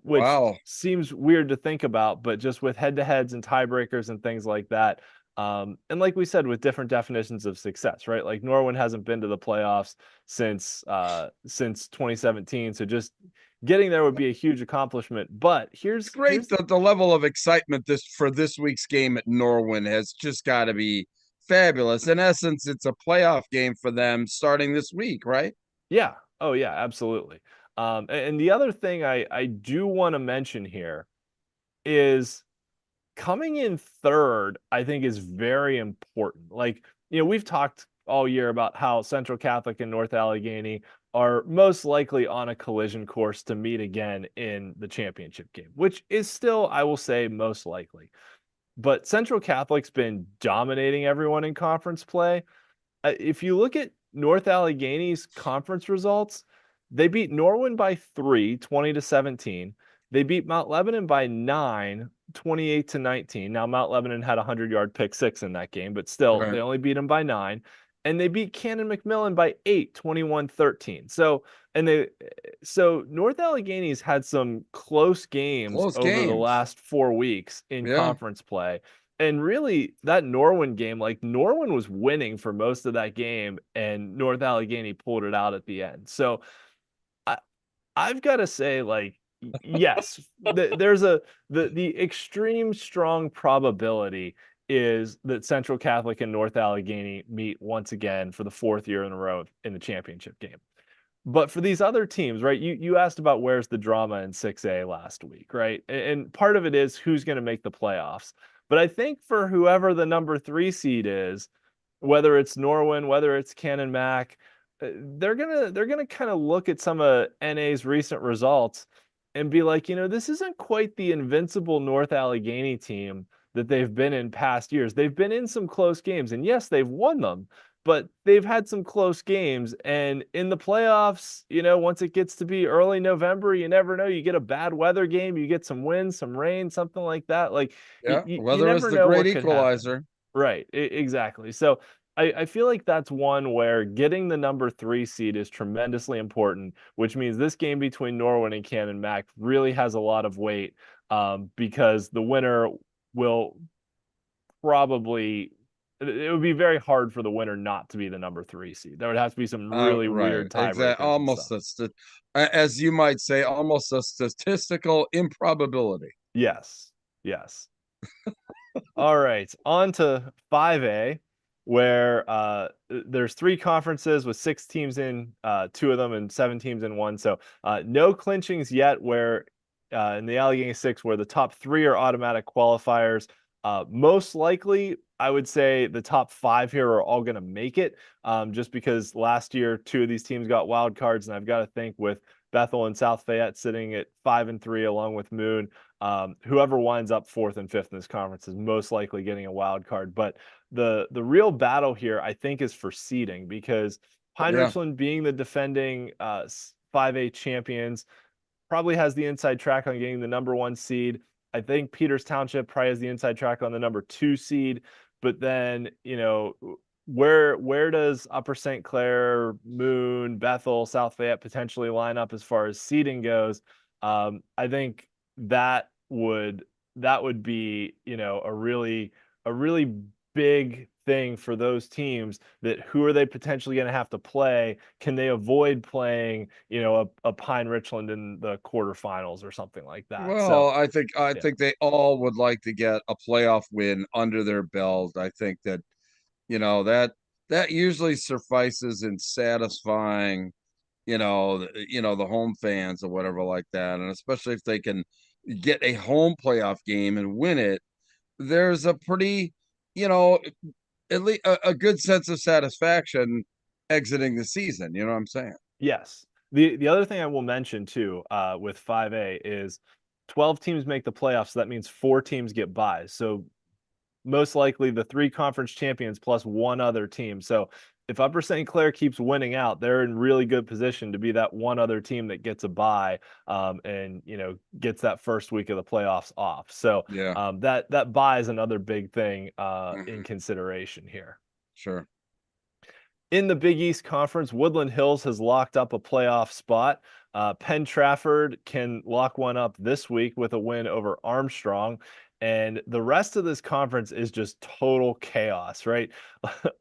Which seems weird to think about, but just with head-to-heads and tiebreakers and things like that. And like we said, with different definitions of success, right? Like Norwin hasn't been to the playoffs since 2017. So just getting there would be a huge accomplishment. But here's great. The level of excitement for this week's game at Norwin has just got to be fabulous. In essence, it's a playoff game for them starting this week, right? Yeah. Oh yeah, absolutely. And the other thing I do want to mention here is coming in third, I think, is very important. Like, we've talked all year about how Central Catholic and North Allegheny are most likely on a collision course to meet again in the championship game, which is still, I will say, most likely. But Central Catholic's been dominating everyone in conference play. If you look at North Allegheny's conference results, they beat Norwin by 3, 20-17. They beat Mount Lebanon by 9, 28-19. Now, Mount Lebanon had a 100-yard pick six in that game, but still, Right. they only beat them by 9. And they beat Cannon McMillan by 8, 21-13. So North Allegheny's had some close games Close over the games. last 4 weeks in Yeah. conference play. And really, that Norwin game, like Norwin was winning for most of that game, and North Allegheny pulled it out at the end. So I, I've got to say, like, yes, there's the extreme strong probability is that Central Catholic and North Allegheny meet once again for the 4th year in a row in the championship game. But for these other teams, right? You asked about where's the drama in 6A last week, right? And part of it is who's going to make the playoffs. But I think for whoever the number 3 seed is, whether it's Norwin, whether it's Cannon Mac, they're gonna kind of look at some of NA's recent results and be like, this isn't quite the invincible North Allegheny team that they've been in past years. They've been in some close games, and yes, they've won them, but they've had some close games. And in the playoffs, once it gets to be early November, you never know. You get a bad weather game, you get some wind, some rain, something like that. Like Yeah. you Weather is never the know great what could happen. equalizer. Right, exactly. So I feel like that's one where getting the number 3 seed is tremendously important, which means this game between Norwin and Cannon Mac really has a lot of weight, because the winner will probably, it would be very hard for the winner not to be the number 3 seed. There would have to be some really Right. weird Exactly. tiebreakers and stuff. As you might say, almost a statistical improbability. Yes, yes. All right, on to 5A, where there's 3 conferences with 6 teams in 2 of them and 7 teams in one. So no clinchings yet. Where in the Allegheny 6, where the top 3 are automatic qualifiers. Most likely, I would say the top 5 here are all going to make it, just because last year 2 of these teams got wild cards, and I've got to think with Bethel and South Fayette sitting at 5 and 3 along with Moon. Whoever winds up 4th and 5th in this conference is most likely getting a wild card. But the real battle here, I think, is for seeding, because Pine Yeah. Richland, being the defending 5A champions, probably has the inside track on getting the number 1 seed. I think Peters Township probably has the inside track on the number 2 seed. But then, where does Upper St. Clair, Moon, Bethel, South Fayette potentially line up as far as seeding goes? I think that would be, a really big thing for those teams. That who are they potentially going to have to play? Can they avoid playing, a Pine Richland in the quarterfinals or something like that? So Well, I yeah. think they all would like to get a playoff win under their belt. I think that, that usually suffices in satisfying, the home fans or whatever like that. And especially if they can get a home playoff game and win it, there's a pretty, you know, at least a good sense of satisfaction exiting the season. You know what I'm saying? Yes. The other thing I will mention too, with 5A is 12 teams make the playoffs. So that means 4 teams get buys. So most likely the 3 conference champions plus 1 other team. So if Upper St. Clair keeps winning out, they're in really good position to be that one other team that gets a bye, and gets that first week of the playoffs off. So Yeah. that bye is another big thing in Mhm. consideration here. Sure. In the Big East Conference, Woodland Hills has locked up a playoff spot. Penn Trafford can lock one up this week with a win over Armstrong. And the rest of this conference is just total chaos, right?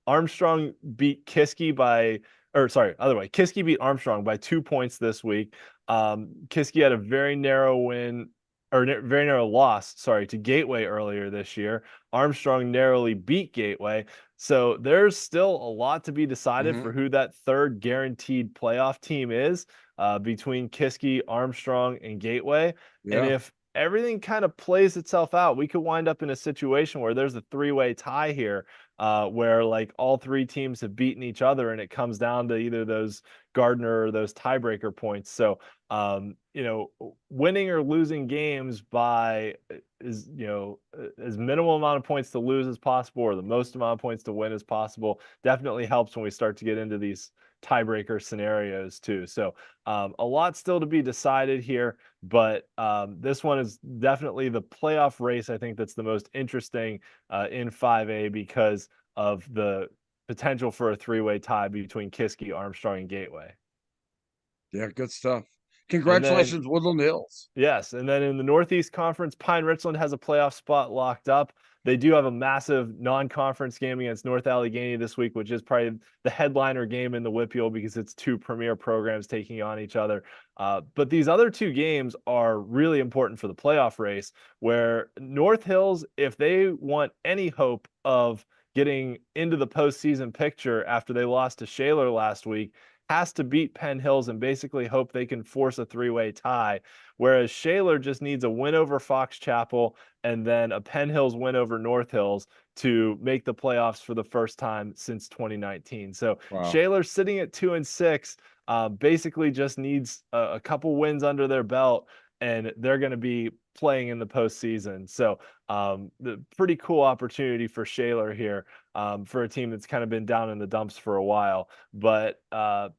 Armstrong beat Kiski by, or sorry, other way. Kiski beat Armstrong by 2 points this week. Kiski had a very narrow win, or very narrow loss, sorry, to Gateway earlier this year. Armstrong narrowly beat Gateway. So there's still a lot to be decided Hmm. for who that third guaranteed playoff team is, between Kiski, Armstrong, and Gateway. And Yeah. if everything kind of plays itself out, we could wind up in a situation where there's a 3-way tie here, where like all 3 teams have beaten each other, and it comes down to either those Gardner or those tiebreaker points. So, winning or losing games by is, as minimal amount of points to lose as possible, or the most amount of points to win as possible, definitely helps when we start to get into these tiebreaker scenarios too. So a lot still to be decided here, but this one is definitely the playoff race. I think that's the most interesting in 5A because of the potential for a three-way tie between Kiski, Armstrong, and Gateway. Yeah, good stuff. And then, Congratulations, Woodland Hills. yes, and then in the Northeast Conference, Pine Richland has a playoff spot locked up. They do have a massive non-conference game against North Allegheny this week, which is probably the headliner game in the WPIAL because it's two premier programs taking on each other. But these other two games are really important for the playoff race, where North Hills, if they want any hope of getting into the postseason picture after they lost to Shaler last week, has to beat Penn Hills and basically hope they can force a three-way tie, whereas Shaler just needs a win over Fox Chapel and then a Penn Hills win over North Hills to make the playoffs for the first time since 2019. So Wow. Shaler sitting at 2-6, basically just needs a couple wins under their belt, and they're going to be playing in the postseason. So the pretty cool opportunity for Shaler here, for a team that's kind of been down in the dumps for a while. But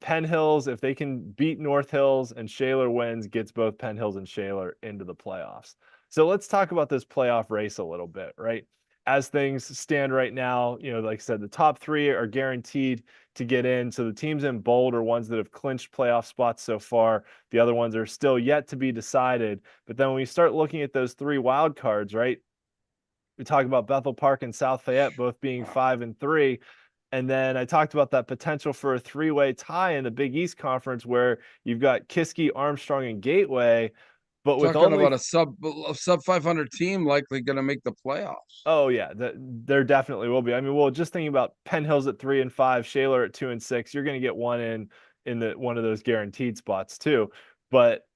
Penn Hills, if they can beat North Hills and Shaler wins, gets both Penn Hills and Shaler into the playoffs. So let's talk about this playoff race a little bit, right? As things stand right now, like I said, the top three are guaranteed to get in. So the teams in bold are ones that have clinched playoff spots so far. The other ones are still yet to be decided. But then when we start looking at those three wild cards, right? We talk about Bethel Park and South Fayette both being 5 and 3. And then I talked about that potential for a three-way tie in the Big East Conference where you've got Kiski, Armstrong, and Gateway. But with Talking only about a sub 500 team likely going to make the playoffs. Oh yeah, there definitely will be. I mean, well, just thinking about Penn Hills at 3 and 5, Shaler at 2 and 6, you're going to get one in the one of those guaranteed spots too. But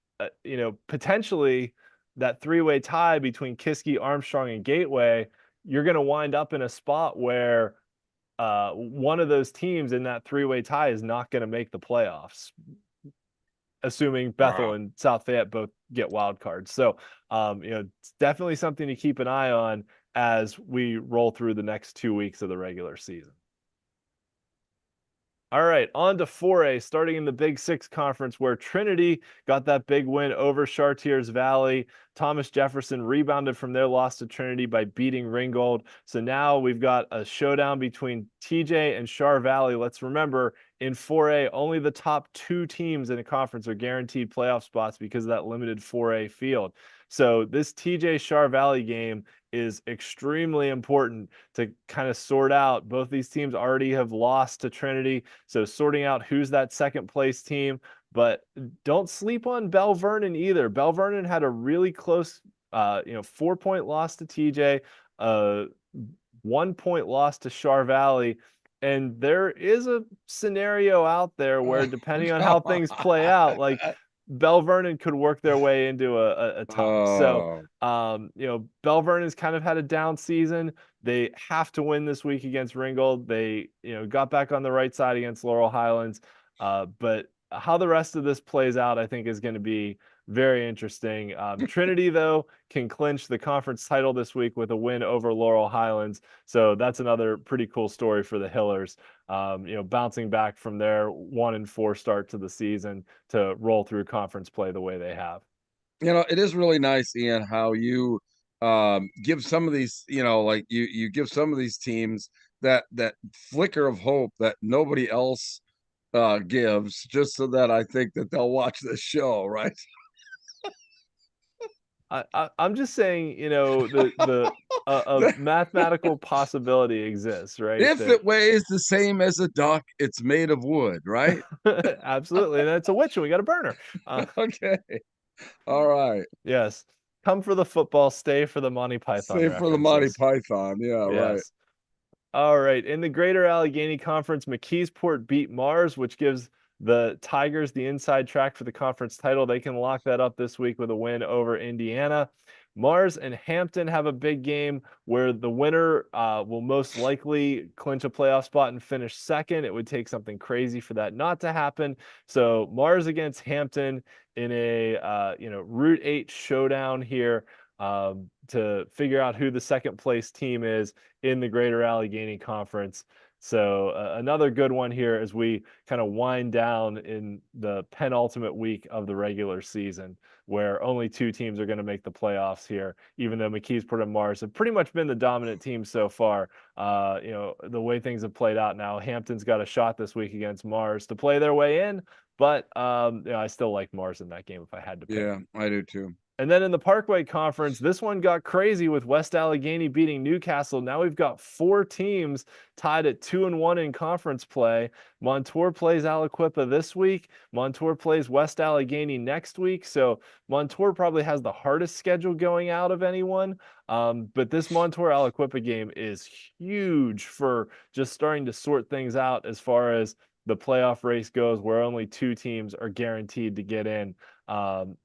potentially that three-way tie between Kiski, Armstrong, and Gateway, you're going to wind up in a spot where one of those teams in that three-way tie is not going to make the playoffs, assuming Bethel Wow. and South Fayette both get wild cards. So, it's definitely something to keep an eye on as we roll through the next 2 weeks of the regular season. All right, on to 4A, starting in the Big Six Conference, where Trinity got that big win over Chartiers Valley. Thomas Jefferson rebounded from their loss to Trinity by beating Ringgold. So now we've got a showdown between TJ and Char Valley. Let's remember, in 4A, only the top two teams in a conference are guaranteed playoff spots because of that limited 4A field. So this TJ Char Valley game is extremely important to kind of sort out. Both these teams already have lost to Trinity, so sorting out who's that second place team. But don't sleep on Bell Vernon either. Bell Vernon had a really close 4-point loss to TJ, 1-point loss to Char Valley. And there is a scenario out there where, depending on how things play out, like Bell Vernon could work their way into a tie. So, Bell Vernon's kind of had a down season. They have to win this week against Ringgold. They, got back on the right side against Laurel Highlands. But how the rest of this plays out, I think, is going to be very interesting. Trinity, though, can clinch the conference title this week with a win over Laurel Highlands. So that's another pretty cool story for the Hillers. Bouncing back from their 1-4 start to the season to roll through conference play the way they have. It is really nice, Ian, how you give some of these, like you give some of these teams that flicker of hope that nobody else gives, just so that I think that they'll watch this show, right? I'm just saying, a mathematical possibility exists, right? If it weighs the same as a duck, it's made of wood, right? Absolutely, and it's a witch, and we got a burner. Okay, all right. Yes, come for the football, stay for the Monty Python Save for the Monty references. Python, yeah, right. Yes. All right. In the Greater Allegheny Conference, McKeesport beat Mars, which gives the Tigers the inside track for the conference title. They can lock that up this week with a win over Indiana. Mars and Hampton have a big game where the winner will most likely clinch a playoff spot and finish second. It would take something crazy for that not to happen. So Mars against Hampton in a Route 8 showdown here to figure out who the second place team is in the Greater Allegheny Conference. So another good one here as we kind of wind down in the penultimate week of the regular season, where only 2 teams are going to make the playoffs here, even though McKeesport and Mars have pretty much been the dominant team so far. The way things have played out now, Hampton's got a shot this week against Mars to play their way in, but I still like Mars in that game if I had to pick. Yeah, I do too. And then in the Parkway Conference, this one got crazy with West Allegheny beating Newcastle. Now we've got 4 teams tied at 2-1 in conference play. Montour plays Aliquippa this week. Montour plays West Allegheny next week. So Montour probably has the hardest schedule going out of anyone. But this Montour Aliquippa game is huge for just starting to sort things out as far as the playoff race goes, where only 2 teams are guaranteed to get in.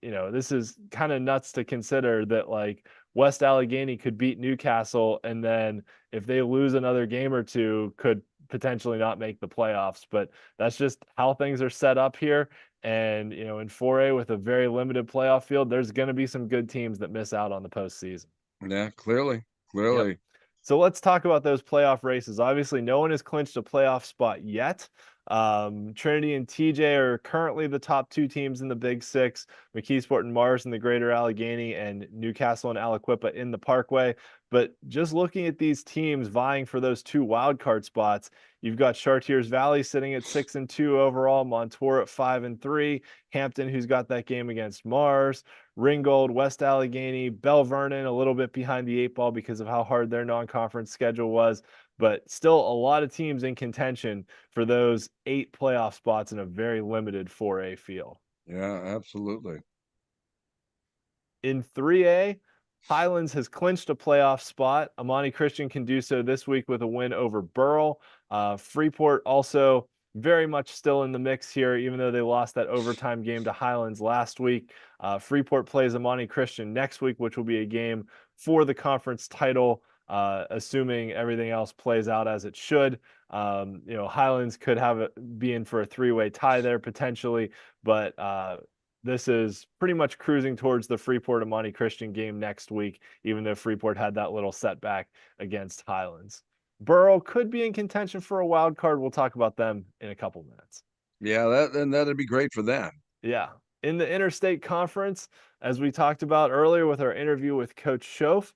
This is kind of nuts to consider that like West Allegheny could beat Newcastle, and then if they lose another game or 2, could potentially not make the playoffs. But that's just how things are set up here. And in 4A with a very limited playoff field, there's going to be some good teams that miss out on the postseason. Yeah, clearly. Yep. So let's talk about those playoff races. Obviously, no one has clinched a playoff spot yet. Trinity and TJ are currently the top 2 teams in the Big Six. McKeesport and Mars in the Greater Allegheny, and Newcastle and Aliquippa in the Parkway. But just looking at these teams vying for those 2 wildcard spots, you've got Chartiers Valley sitting at 6-2 overall, Montour at 5-3, Hampton, who's got that game against Mars, Ringgold, West Allegheny, Bell Vernon a little bit behind the 8 ball because of how hard their non-conference schedule was, but still a lot of teams in contention for those 8 playoff spots in a very limited 4A field. Yeah, absolutely. In 3A, Highlands has clinched a playoff spot. Amani Christian can do so this week with a win over Burrell. Freeport also very much still in the mix here, even though they lost that overtime game to Highlands last week. Freeport plays Amani Christian next week, which will be a game for the conference title, assuming everything else plays out as it should. Highlands could be in for a 3-way tie there potentially, but this is pretty much cruising towards the Freeport Amani Christian game next week, even though Freeport had that little setback against Highlands. Burrell could be in contention for a wild card. We'll talk about them in a couple minutes. Yeah, that'd be great for them. Yeah. In the Interstate Conference, as we talked about earlier with our interview with Coach Shoaf,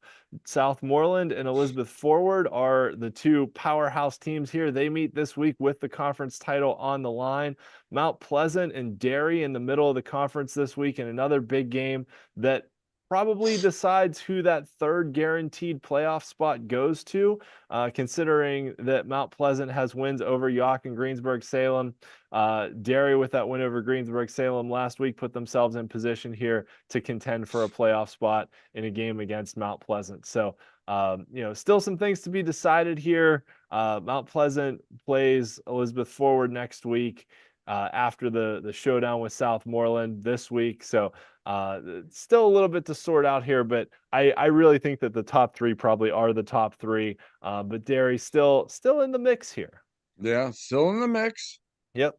Southmoreland and Elizabeth Forward are the 2 powerhouse teams here. They meet this week with the conference title on the line. Mount Pleasant and Derry in the middle of the conference this week in another big game that probably decides who that 3rd guaranteed playoff spot goes to, considering that Mount Pleasant has wins over York and Greensburg-Salem. Derry, with that win over Greensburg-Salem last week, put themselves in position here to contend for a playoff spot in a game against Mount Pleasant. So, still some things to be decided here. Mount Pleasant plays Elizabeth Forward next week after the showdown with Southmoreland this week. So, still a little bit to sort out here, but I really think that the top 3 probably are the top 3. But Derry still in the mix here. Yeah, still in the mix. Yep.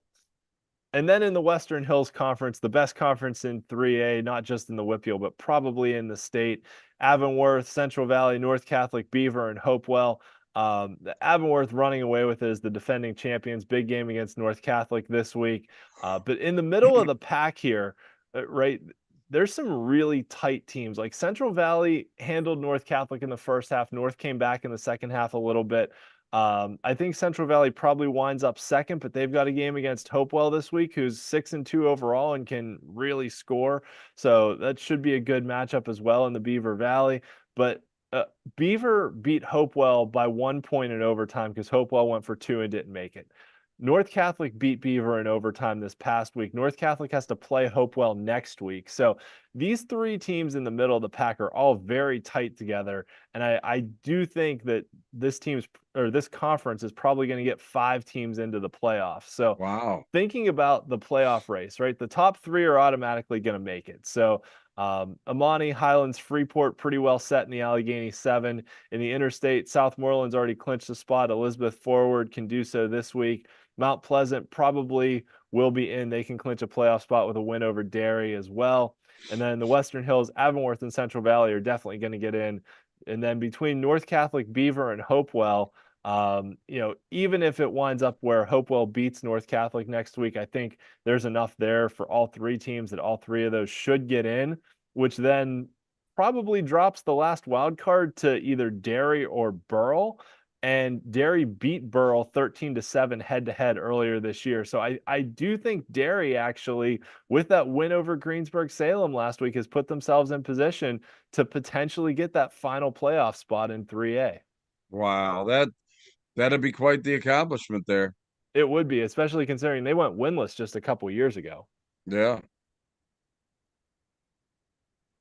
And then in the Western Hills Conference, the best conference in 3A, not just in the WPIAL, but probably in the state, Avonworth, Central Valley, North Catholic, Beaver, and Hopewell. Avonworth running away with it as the defending champions. Big game against North Catholic this week. But in the middle of the pack here, right, there's some really tight teams. Like Central Valley handled North Catholic in the first half. North came back in the second half a little bit. I think Central Valley probably winds up second, but they've got a game against Hopewell this week, who's 6-2 overall and can really score. So that should be a good matchup as well in the Beaver Valley. But Beaver beat Hopewell by 1 point in overtime because Hopewell went for 2 and didn't make it. North Catholic beat Beaver in overtime this past week. North Catholic has to play Hopewell next week. So these 3 teams in the middle of the pack are all very tight together. And I do think that this conference is probably going to get 5 teams into the playoffs. So wow, thinking about the playoff race, right? The top 3 are automatically going to make it. So Amani, Highlands, Freeport pretty well set in the Allegheny 7. In the Interstate, Southmoreland's already clinched a spot. Elizabeth Forward can do so this week. Mount Pleasant probably will be in. They can clinch a playoff spot with a win over Derry as well. And then the Western Hills, Avonworth and Central Valley are definitely going to get in. And then between North Catholic, Beaver, and Hopewell, Even if it winds up where Hopewell beats North Catholic next week, I think there's enough there for all three teams that all three of those should get in, which then probably drops the last wild card to either Derry or Burrell. And Derry beat Burrell 13-7 head-to-head earlier this year. So I do think Derry actually, with that win over Greensburg-Salem last week, has put themselves in position to potentially get that final playoff spot in 3A. Wow, that'd be quite the accomplishment there. It would be, especially considering they went winless just a couple years ago. Yeah.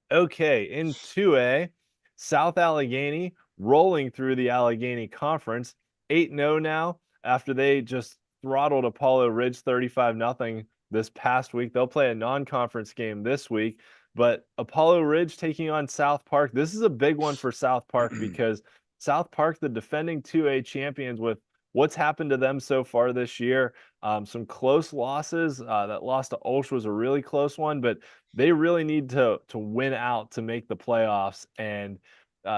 Okay, in 2A, South Allegheny rolling through the Allegheny Conference, 8-0 now after they just throttled Apollo Ridge 35-0 this past week. They'll play a non-conference game this week, but Apollo Ridge taking on South Park. This is a big one for South Park because South Park, the defending 2A champions, with what's happened to them so far this year, some close losses. That loss to Olsh was a really close one, but they really need to win out to make the playoffs. And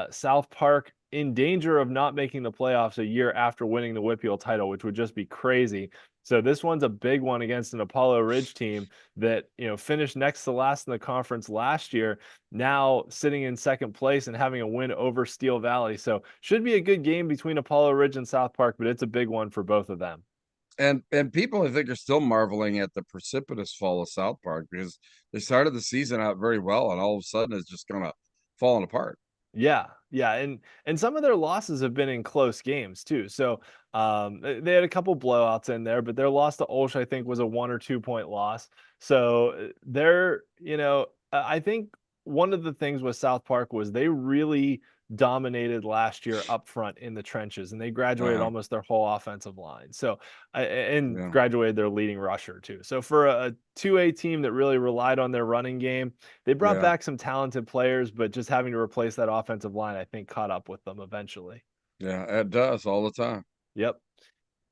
South Park in danger of not making the playoffs a year after winning the WPIAL title, which would just be crazy. So this one's a big one against an Apollo Ridge team that, finished next to last in the conference last year, now sitting in second place and having a win over Steel Valley. So should be a good game between Apollo Ridge and South Park, but it's a big one for both of them. And people, I think, are still marveling at the precipitous fall of South Park because they started the season out very well, and all of a sudden it's just kind of falling apart. Yeah, yeah, and some of their losses have been in close games too. So they had a couple blowouts in there, but their loss to Olsh, I think, was a 1 or 2 point loss. So I think one of the things with South Park was they really dominated last year up front in the trenches, and they graduated almost their whole offensive line. So graduated their leading rusher too. So for a 2A team that really relied on their running game, they brought back some talented players, but just having to replace that offensive line, I think, caught up with them eventually. Yeah, it does all the time. Yep.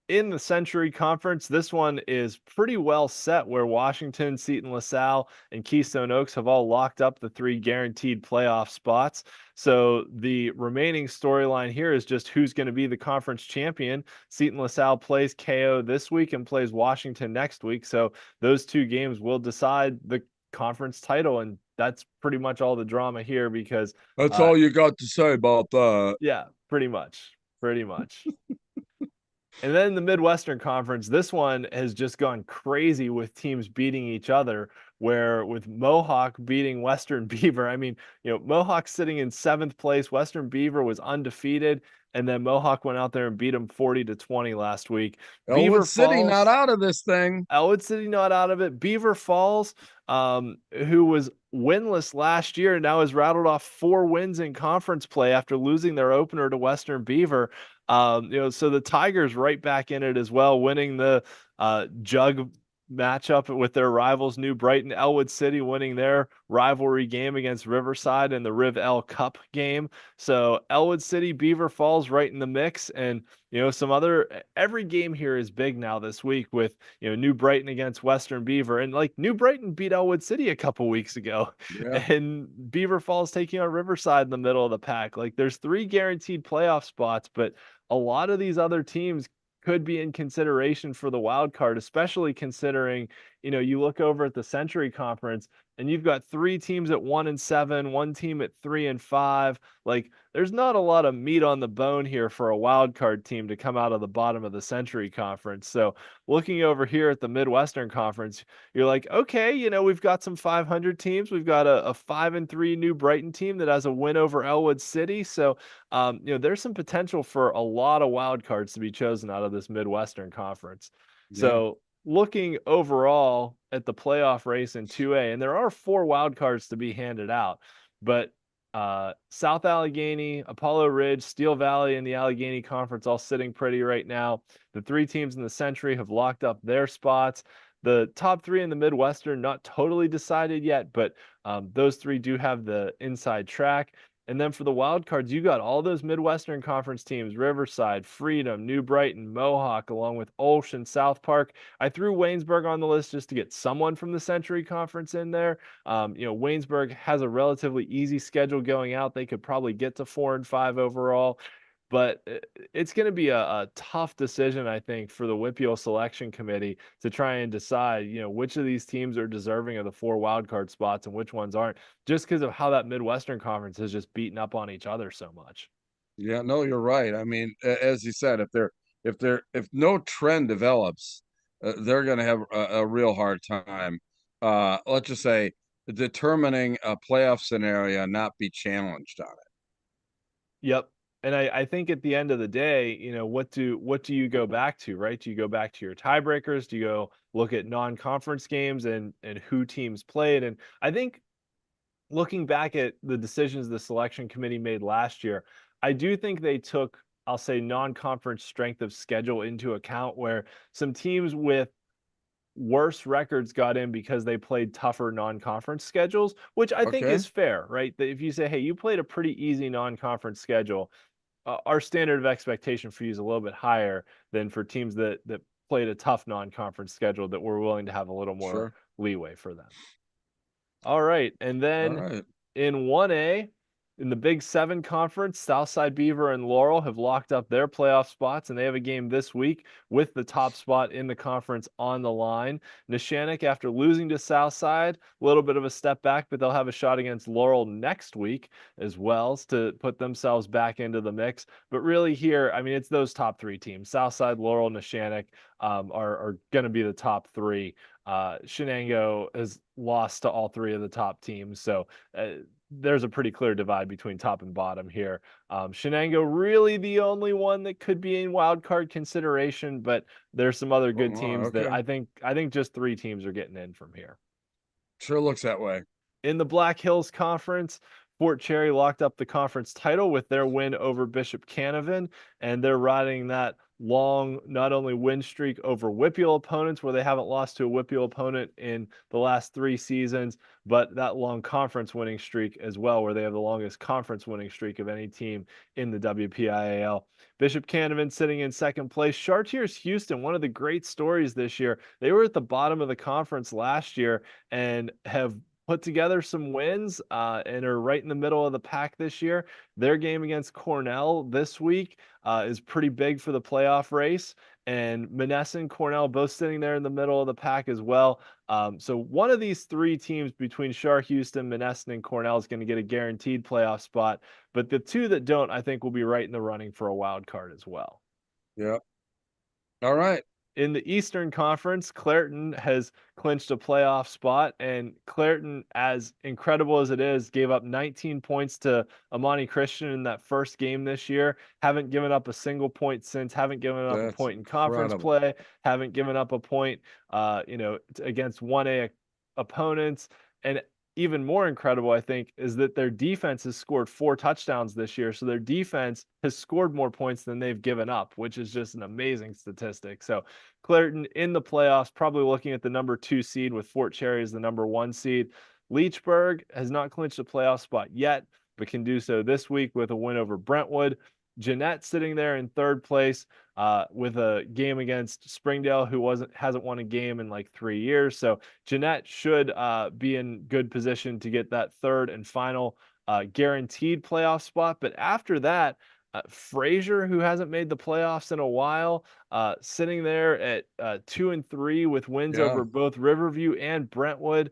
In the Century Conference, this one is pretty well set where Washington, Seton LaSalle, and Keystone Oaks have all locked up the 3 guaranteed playoff spots. So the remaining storyline here is just who's going to be the conference champion. Seton LaSalle plays KO this week and plays Washington next week. So those 2 games will decide the conference title, and that's pretty much all the drama here because that's all you got to say about that. Yeah, pretty much. And then the Midwestern Conference, this one has just gone crazy with teams beating each other, where with Mohawk beating Western Beaver, I mean, Mohawk sitting in 7th place, Western Beaver was undefeated, and then Mohawk went out there and beat them 40-20 last week. Elwood City not out of this thing. Elwood City not out of it. Beaver Falls, who was winless last year, now has rattled off 4 wins in conference play after losing their opener to Western Beaver. So the Tigers right back in it as well, winning the jug matchup with their rivals New Brighton. Elwood City winning their rivalry game against Riverside in the Riv L Cup game. So Elwood City, Beaver Falls right in the mix, and every game here is big now this week with New Brighton against Western Beaver, and like New Brighton beat Elwood City a couple weeks ago, and Beaver Falls taking on Riverside in the middle of the pack. Like there's 3 guaranteed playoff spots, but a lot of these other teams could be in consideration for the wild card, especially considering, you look over at the Century Conference and you've got 3 teams at 1-7, 1 team at 3-5. Like there's not a lot of meat on the bone here for a wild card team to come out of the bottom of the Century Conference. So looking over here at the Midwestern Conference, you're like, okay, we've got some 500 teams. We've got a 5-3 New Brighton team that has a win over Elwood City. So, there's some potential for a lot of wild cards to be chosen out of this Midwestern Conference. Yeah. So looking overall at the playoff race in 2A, and there are 4 wild cards to be handed out, but South Allegheny, Apollo Ridge, Steel Valley, and the Allegheny Conference all sitting pretty right now. The 3 teams in the Century have locked up their spots. The top 3 in the Midwestern, not totally decided yet, but those 3 do have the inside track. And then for the wild cards, you got all those Midwestern Conference teams: Riverside, Freedom, New Brighton, Mohawk, along with Olsh and South Park. I threw Waynesburg on the list just to get someone from the Century Conference in there. Waynesburg has a relatively easy schedule going out. They could probably get to 4-5 overall. But it's going to be a tough decision, I think, for the WPIAL selection committee to try and decide, which of these teams are deserving of the 4 wildcard spots and which ones aren't, just because of how that Midwestern Conference has just beaten up on each other so much. Yeah, no, you're right. I mean, as you said, if no trend develops, they're going to have a real hard time. Let's just say determining a playoff scenario and not be challenged on it. Yep. And I think at the end of the day, what do you go back to, right? Do you go back to your tiebreakers? Do you go look at non-conference games and who teams played? And I think looking back at the decisions the selection committee made last year, I do think they took, I'll say, non-conference strength of schedule into account, where some teams with worse records got in because they played tougher non-conference schedules, which I think Okay, is fair, right? That if you say, hey, you played a pretty easy non-conference schedule, our standard of expectation for you is a little bit higher than for teams that played a tough non-conference schedule, that we're willing to have a little more sure. leeway for them. All right. And All then right. in 1A, in the Big Seven Conference, Southside Beaver and Laurel have locked up their playoff spots, and they have a game this week with the top spot in the conference on the line. Neshannock, after losing to Southside, a little bit of a step back, but they'll have a shot against Laurel next week as well to put themselves back into the mix. But really here, I mean, it's those top 3 teams. Southside, Laurel, Neshannock are going to be the top 3. Shenango has lost to all 3 of the top teams, so there's a pretty clear divide between top and bottom here. Shenango really the only one that could be in wild card consideration, but there's some other Oh, good my, teams that okay. I think just 3 teams are getting in from here. Sure looks that way. In the Black Hills Conference, Fort Cherry locked up the conference title with their win over Bishop Canavan, and they're riding that long, not only win streak over WPIAL opponents, where they haven't lost to a WPIAL opponent in the last 3 seasons, but that long conference winning streak as well, where they have the longest conference winning streak of any team in the WPIAL. Bishop Canavan sitting in second place. Chartiers Houston, one of the great stories this year. They were at the bottom of the conference last year and have put together some wins and are right in the middle of the pack this year. Their game against Cornell this week is pretty big for the playoff race. And Monessen, Cornell, both sitting there in the middle of the pack as well. So one of these 3 teams between Char Houston, Monessen, and Cornell is going to get a guaranteed playoff spot. But the 2 that don't, I think, will be right in the running for a wild card as well. Yeah. All right. In the Eastern Conference, Clairton has clinched a playoff spot, and Clairton, as incredible as it is, gave up 19 points to Amani Christian in that first game this year. Haven't given up a single point since, haven't given up a That's point in conference incredible. play, haven't given up a point, against 1A opponents. And even more incredible, I think, is that their defense has scored 4 touchdowns this year. So their defense has scored more points than they've given up, which is just an amazing statistic. So Clairton in the playoffs, probably looking at the number 2 seed with Fort Cherry as the number 1 seed. Leechburg has not clinched a playoff spot yet, but can do so this week with a win over Brentwood. Jeanette sitting there in 3rd place with a game against Springdale, who hasn't won a game in like 3 years. So Jeanette should be in good position to get that 3rd and final guaranteed playoff spot. But after that, Fraser, who hasn't made the playoffs in a while, sitting there at 2 and 3 with wins Yeah. over both Riverview and Brentwood.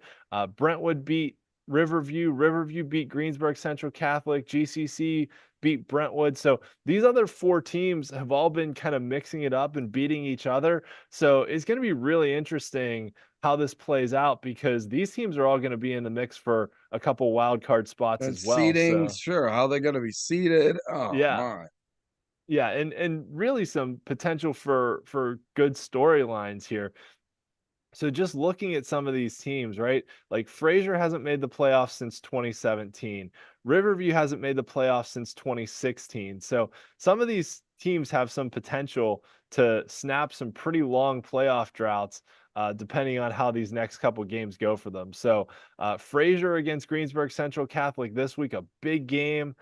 Brentwood beat Riverview. Riverview beat Greensburg Central Catholic. GCC beat Brentwood. So these other 4 teams have all been kind of mixing it up and beating each other. So it's going to be really interesting how this plays out, because these teams are all going to be in the mix for a couple wild card spots And as well. seating, So sure. How they going to be seated? Oh, yeah. my. Yeah, and really some potential for good storylines here. So just looking at some of these teams, right? Like Fraser hasn't made the playoffs since 2017. Riverview hasn't made the playoffs since 2016. So some of these teams have some potential to snap some pretty long playoff droughts, depending on how these next couple games go for them. So Fraser against Greensburg Central Catholic this week, a big game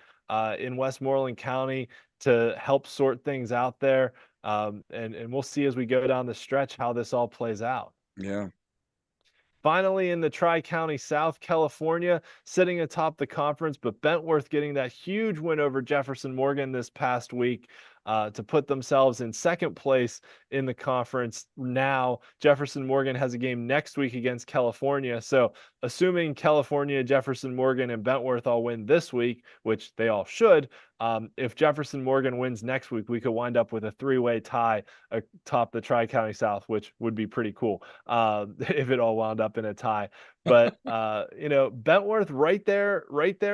in Westmoreland County to help sort things out there. And we'll see as we go down the stretch how this all plays out. Yeah. Finally, in the Tri-County South, California sitting atop the conference, but Bentworth getting that huge win over Jefferson Morgan this past week to put themselves in second place in the conference. Now, Jefferson Morgan has a game next week against California. So, assuming California, Jefferson Morgan, and Bentworth all win this week, which they all should, if Jefferson Morgan wins next week, we could wind up with a three-way tie atop the Tri-County South, which would be pretty cool if it all wound up in a tie. But Bentworth right there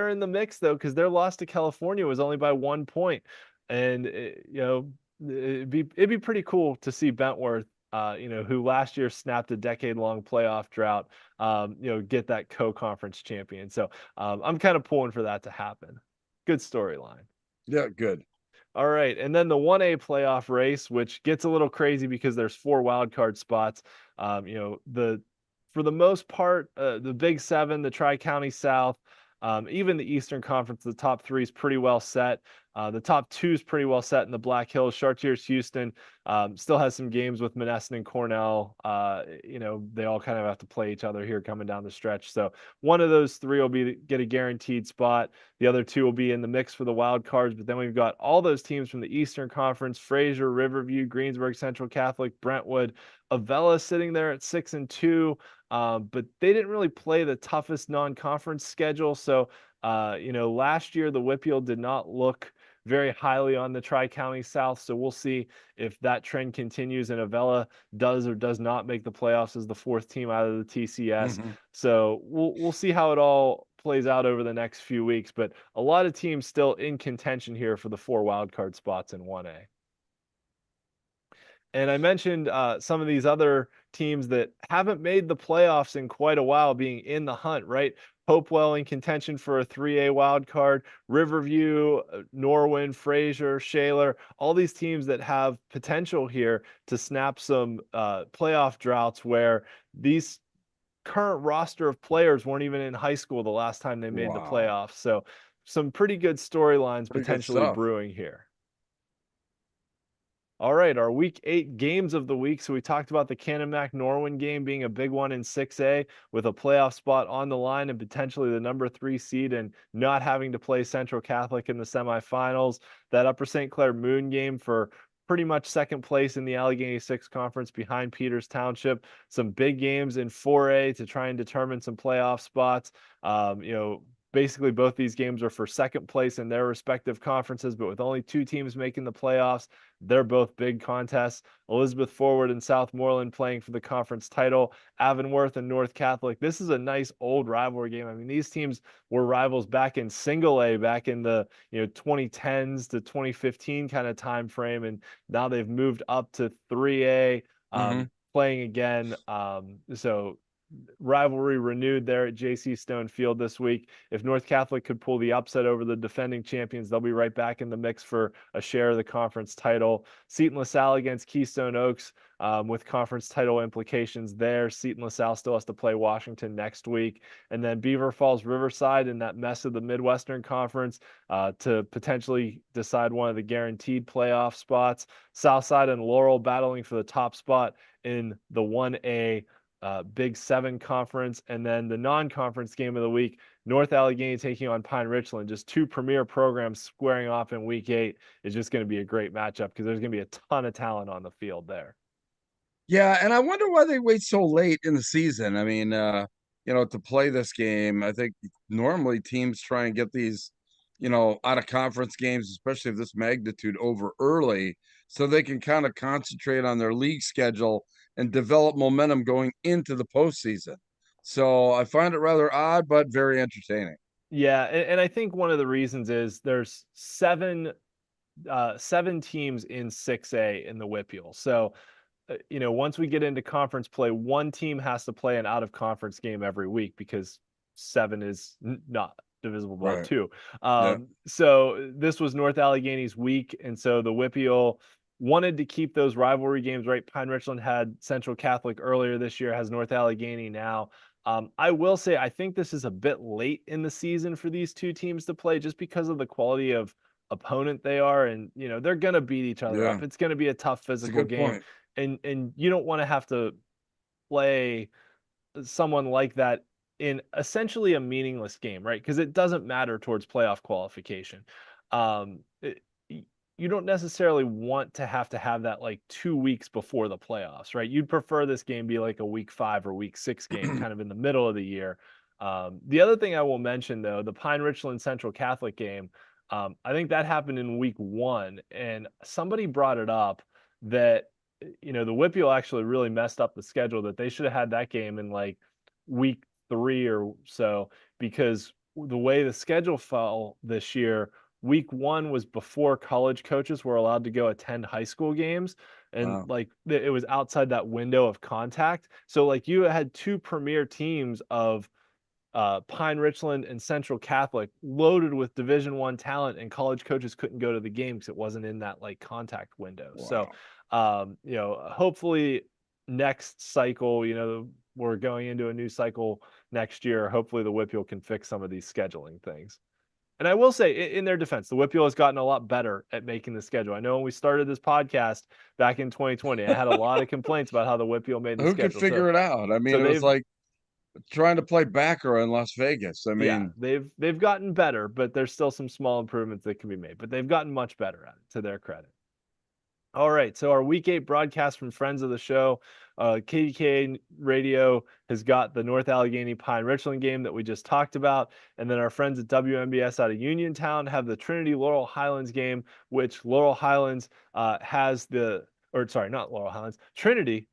in the mix though, because their loss to California was only by 1 point, and it'd be pretty cool to see Bentworth, who last year snapped a decade-long playoff drought, get that co-conference champion. So I'm kind of pulling for that to happen. Good storyline. Yeah, good. All right, and then the 1A playoff race, which gets a little crazy because there's 4 wild card spots. For the most part, the Big Seven, the Tri-County South, even the Eastern Conference, the top 3 is pretty well set. The top 2 is pretty well set in the Black Hills. Chartiers Houston still has some games with Monessen and Cornell. They all kind of have to play each other here coming down the stretch. So one of those 3 will get a guaranteed spot. The other 2 will be in the mix for the wild cards. But then we've got all those teams from the Eastern Conference: Fraser, Riverview, Greensburg, Central Catholic, Brentwood, Avella sitting there at 6-2. But they didn't really play the toughest non-conference schedule. So, last year the WPIAL did not look very highly on the Tri-County South. So we'll see if that trend continues and Avella does or does not make the playoffs as the 4th team out of the TCS. Mm-hmm. So we'll see how it all plays out over the next few weeks. But a lot of teams still in contention here for the 4 wildcard spots in 1A. And I mentioned some of these other teams that haven't made the playoffs in quite a while being in the hunt, right? Hopewell in contention for a 3A wild card, Riverview, Norwin, Fraser, Shaler, all these teams that have potential here to snap some playoff droughts where these current roster of players weren't even in high school the last time they made the playoffs. So some pretty good storylines potentially brewing here. All right, our week 8 games of the week. So we talked about the Canon-Mac Norwin game being a big one in 6A with a playoff spot on the line and potentially the number 3 seed and not having to play Central Catholic in the semifinals. That Upper St. Clair Moon game for pretty much second place in the Allegheny 6 Conference behind Peters Township. Some big games in 4A to try and determine some playoff spots. Basically, both these games are for second place in their respective conferences, but with only 2 teams making the playoffs, they're both big contests. Elizabeth Forward and Southmoreland playing for the conference title. Avonworth and North Catholic. This is a nice old rivalry game. I mean, these teams were rivals back in Single A, back in the 2010s to 2015 kind of time frame, and now they've moved up to 3A, playing again. So rivalry renewed there at JC Stone Field this week. If North Catholic could pull the upset over the defending champions, they'll be right back in the mix for a share of the conference title. Seton LaSalle against Keystone Oaks, with conference title implications there. Seton LaSalle still has to play Washington next week. And then Beaver Falls Riverside in that mess of the Midwestern Conference to potentially decide one of the guaranteed playoff spots. Southside and Laurel battling for the top spot in the 1A Big 7 conference. And then the non-conference game of the week, North Allegheny taking on Pine Richland. Just 2 premier programs squaring off in week 8 is just going to be a great matchup because there's going to be a ton of talent on the field there. Yeah, and I wonder why they wait so late in the season. I mean, to play this game, I think normally teams try and get these, out of conference games, especially of this magnitude, over early so they can kind of concentrate on their league schedule and develop momentum going into the postseason. So I find it rather odd, but very entertaining. Yeah, and I think one of the reasons is there's 7 teams in 6A in the WPIAL. So, once we get into conference play, 1 team has to play an out-of-conference game every week because 7 is not divisible by 2. So this was North Allegheny's week, and so the WPIAL wanted to keep those rivalry games, right? Pine Richland had Central Catholic earlier this year, has North Allegheny now. I will say I think this is a bit late in the season for these 2 teams to play just because of the quality of opponent they are, and they're going to beat each other up. It's going to be a tough physical game. Point. And you don't want to have to play someone like that in essentially a meaningless game, right? Because it doesn't matter towards playoff qualification. Um, it, you don't necessarily want to have that like 2 weeks before the playoffs, right? You'd prefer this game be like a week 5 or week 6 game, kind of in the middle of the year. The other thing I will mention, though, the Pine Richland Central Catholic game, I think that happened in week 1, and somebody brought it up that the WPIAL actually really messed up the schedule, that they should have had that game in like week 3 or so, because the way the schedule fell this year, week 1 was before college coaches were allowed to go attend high school games, and Wow. like it was outside that window of contact. So like you had 2 premier teams of Pine Richland and Central Catholic loaded with Division I talent, and college coaches couldn't go to the game because it wasn't in that like contact window. So, Wow. hopefully next cycle, we're going into a new cycle next year. Hopefully the WPIAL can fix some of these scheduling things. And I will say, in their defense, the WPIAL has gotten a lot better at making the schedule. I know when we started this podcast back in 2020, I had a lot of complaints about how the WPIAL made the Who could schedule. So, figure it out? I mean, so it was they've like trying to play baccarat in Las Vegas. I Yeah, mean, they've gotten better, but there's still some small improvements that can be made. But they've gotten much better at it, to their credit. All right, so our Week 8 broadcast from friends of the show, KDK Radio has got the North Allegheny Pine Richland game that we just talked about, and then our friends at WMBS out of Uniontown have the Trinity Laurel Highlands game, which Laurel Highlands has the, or sorry, not Laurel Highlands, Trinity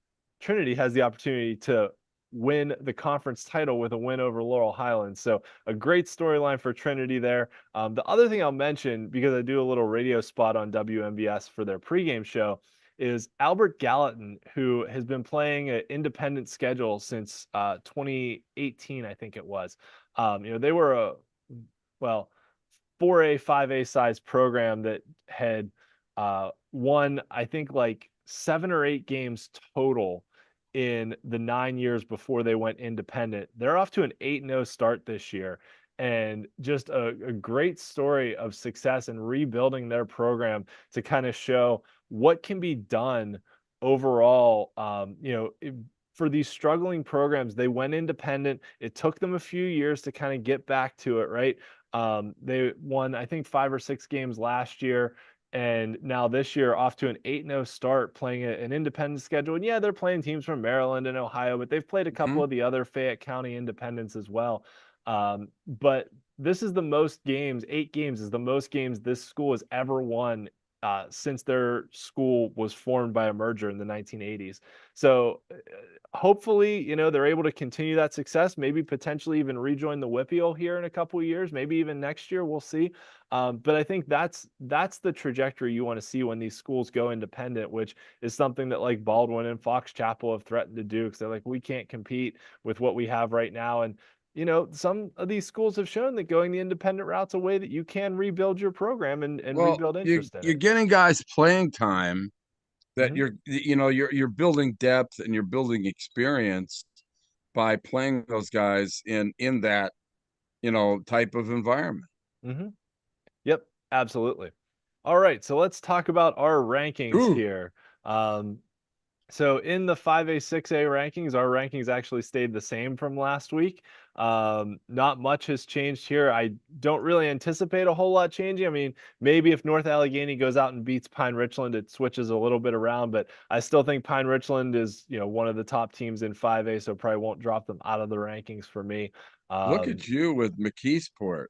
has the opportunity to win the conference title with a win over Laurel Highlands. So a great storyline for Trinity there. The other thing I'll mention, because I do a little radio spot on WMBS for their pregame show, is Albert Gallatin, who has been playing an independent schedule since 2018, I think it was. They were a, well, 4A, 5A size program that had won, I think, like 7 or 8 games total in the 9 years before they went independent. They're off to an 8-0 start this year, and just a great story of success and rebuilding their program to kind of show what can be done overall. For these struggling programs, they went independent. It took them a few years to kind of get back to it, right? They won, I think, 5 or 6 games last year, and now this year off to an 8-0 start, playing an independent schedule. And yeah, they're playing teams from Maryland and Ohio, but they've played a couple mhm. of the other Fayette County independents as well. But this is the most games, 8 games is the most games this school has ever won since their school was formed by a merger in the 1980s. So hopefully, they're able to continue that success, maybe potentially even rejoin the WPIAL here in a couple of years, maybe even next year. We'll see. But I think that's the trajectory you want to see when these schools go independent, which is something that like Baldwin and Fox Chapel have threatened to do, because they're like, we can't compete with what we have right now. And some of these schools have shown that going the independent route's a way that you can rebuild your program and Well, rebuild interest in you're it. getting guys playing time that Mhm. you're building depth and you're building experience by playing those guys in that type of environment. Mm-hmm. Yep, absolutely. All right, so let's talk about our rankings Ooh, here. Um, So in the 5A, 6A rankings, our rankings actually stayed the same from last week. Not much has changed here. I don't really anticipate a whole lot changing. I mean, maybe if North Allegheny goes out and beats Pine Richland, it switches a little bit around, but I still think Pine Richland is, one of the top teams in 5A, so probably won't drop them out of the rankings for me. look Um, at you with McKeesport.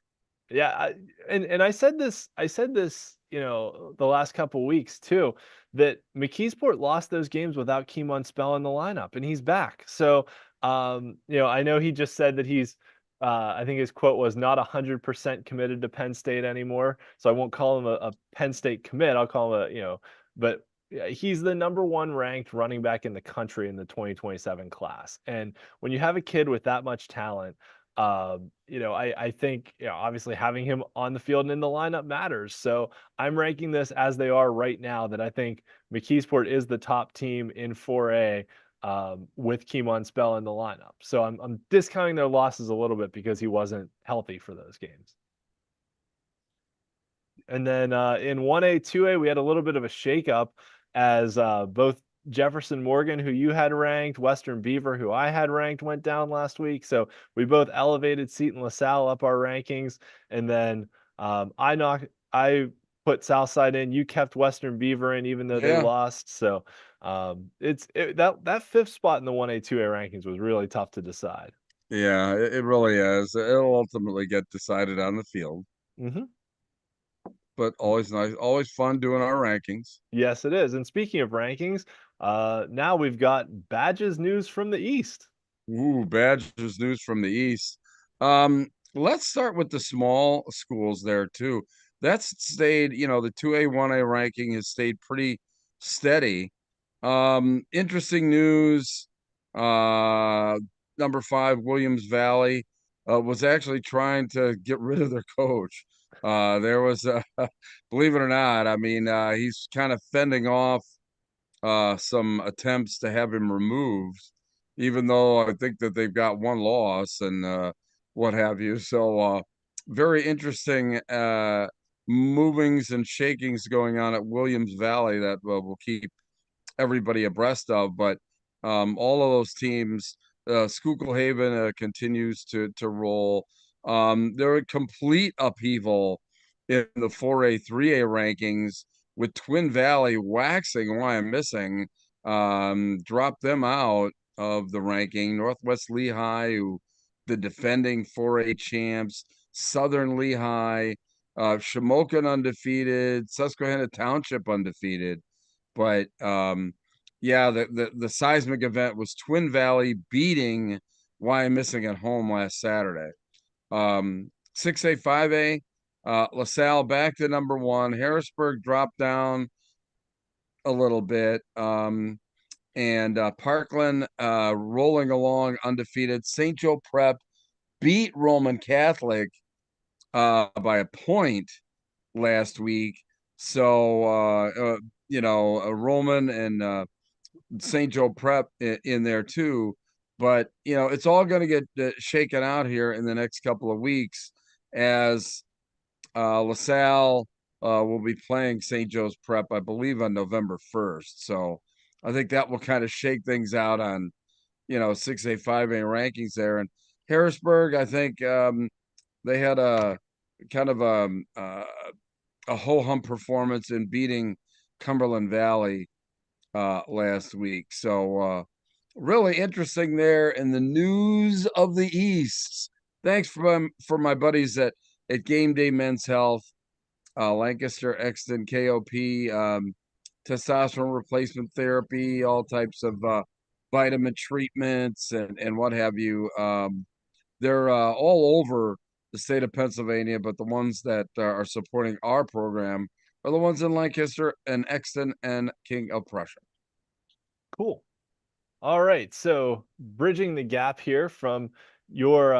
yeah, and I said this, the last couple weeks too, that McKeesport lost those games without Keemon Spell in the lineup, and he's back. So, I know he just said that he's, I think his quote was not 100% committed to Penn State anymore. So I won't call him a Penn State commit. I'll call him but yeah, he's the number 1 ranked running back in the country in the 2027 class. And when you have a kid with that much talent, I think, obviously having him on the field and in the lineup matters. So I'm ranking this as they are right now, that I think McKeesport is the top team in 4A, with Keemon Spell in the lineup. So I'm discounting their losses a little bit because he wasn't healthy for those games. And then in 1A, 2A, we had a little bit of a shakeup, as both Jefferson Morgan, who you had ranked, Western Beaver, who I had ranked, went down last week. So we both elevated Seton LaSalle up our rankings. And then I put Southside in. You kept Western Beaver in, even though they Yeah. lost. So that fifth spot in the 1A 2A rankings was really tough to decide. Yeah, it really is. It'll ultimately get decided on the field, Mm-hmm. but always nice, always fun doing our rankings. Yes, it is. And speaking of rankings, now we've got Badges news from the East. Ooh, Badgers news from the East. Let's start with the small schools there too. That's stayed, the 2A, 1A ranking has stayed pretty steady. Interesting news. Uh, number 5, Williams Valley, was actually trying to get rid of their coach. There was, believe it or not, I mean, he's kind of fending off some attempts to have him removed, even though I think that they've got one loss and what have you. So very interesting movings and shakings going on at Williams Valley that we'll keep everybody abreast of. But all of those teams, Schuylkill Haven continues to roll. They're a complete upheaval in the 4A, 3A rankings with Twin Valley waxing why I'm missing. Dropped them out of the ranking. Northwest Lehigh, who the defending 4A champs, Southern Lehigh, Shamokin undefeated, Susquehanna Township undefeated. But yeah, the seismic event was Twin Valley beating Wyomissing at home last Saturday. 6A, 5A, LaSalle back to number 1. Harrisburg dropped down a little bit. And Parkland rolling along undefeated. St. Joe Prep beat Roman Catholic by a point last week. So, Roman and St. Joe Prep in there too. But, it's all going to get shaken out here in the next couple of weeks as LaSalle will be playing St. Joe's Prep, I believe, on November 1st. So I think that will kind of shake things out on, 6A, 5A rankings there. And Harrisburg, I think they had a kind of a ho-hum performance in beating Cumberland Valley last week. So really interesting there in the news of the East. Thanks for my buddies at Game Day Men's Health, Lancaster, Exton, KOP, testosterone replacement therapy, all types of vitamin treatments and what have you. They're all over the state of Pennsylvania, but the ones that are supporting our program are the ones in Lancaster and Exton and King of Prussia. Cool. All right. So bridging the gap here from your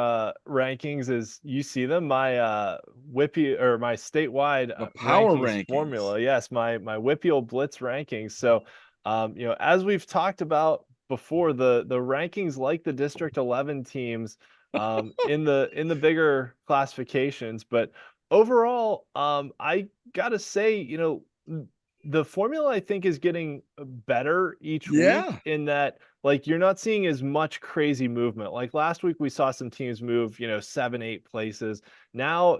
rankings as you see them, my WPIAL or my statewide The power rankings rankings. formula. Yes, my WPIAL Blitz rankings. So as we've talked about before, the rankings like the District 11 teams in the bigger classifications, but overall, I gotta say, the formula I think is getting better each week in that like you're not seeing as much crazy movement. Like last week we saw some teams move, 7, 8 places. Now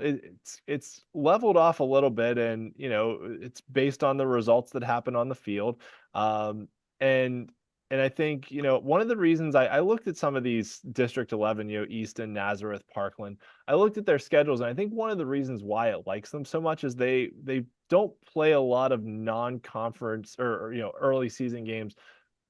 it's leveled off a little bit and, it's based on the results that happen on the field. And I think, one of the reasons I looked at some of these District 11, Easton, Nazareth, Parkland, I looked at their schedules, and I think one of the reasons why it likes them so much is they don't play a lot of non-conference or early season games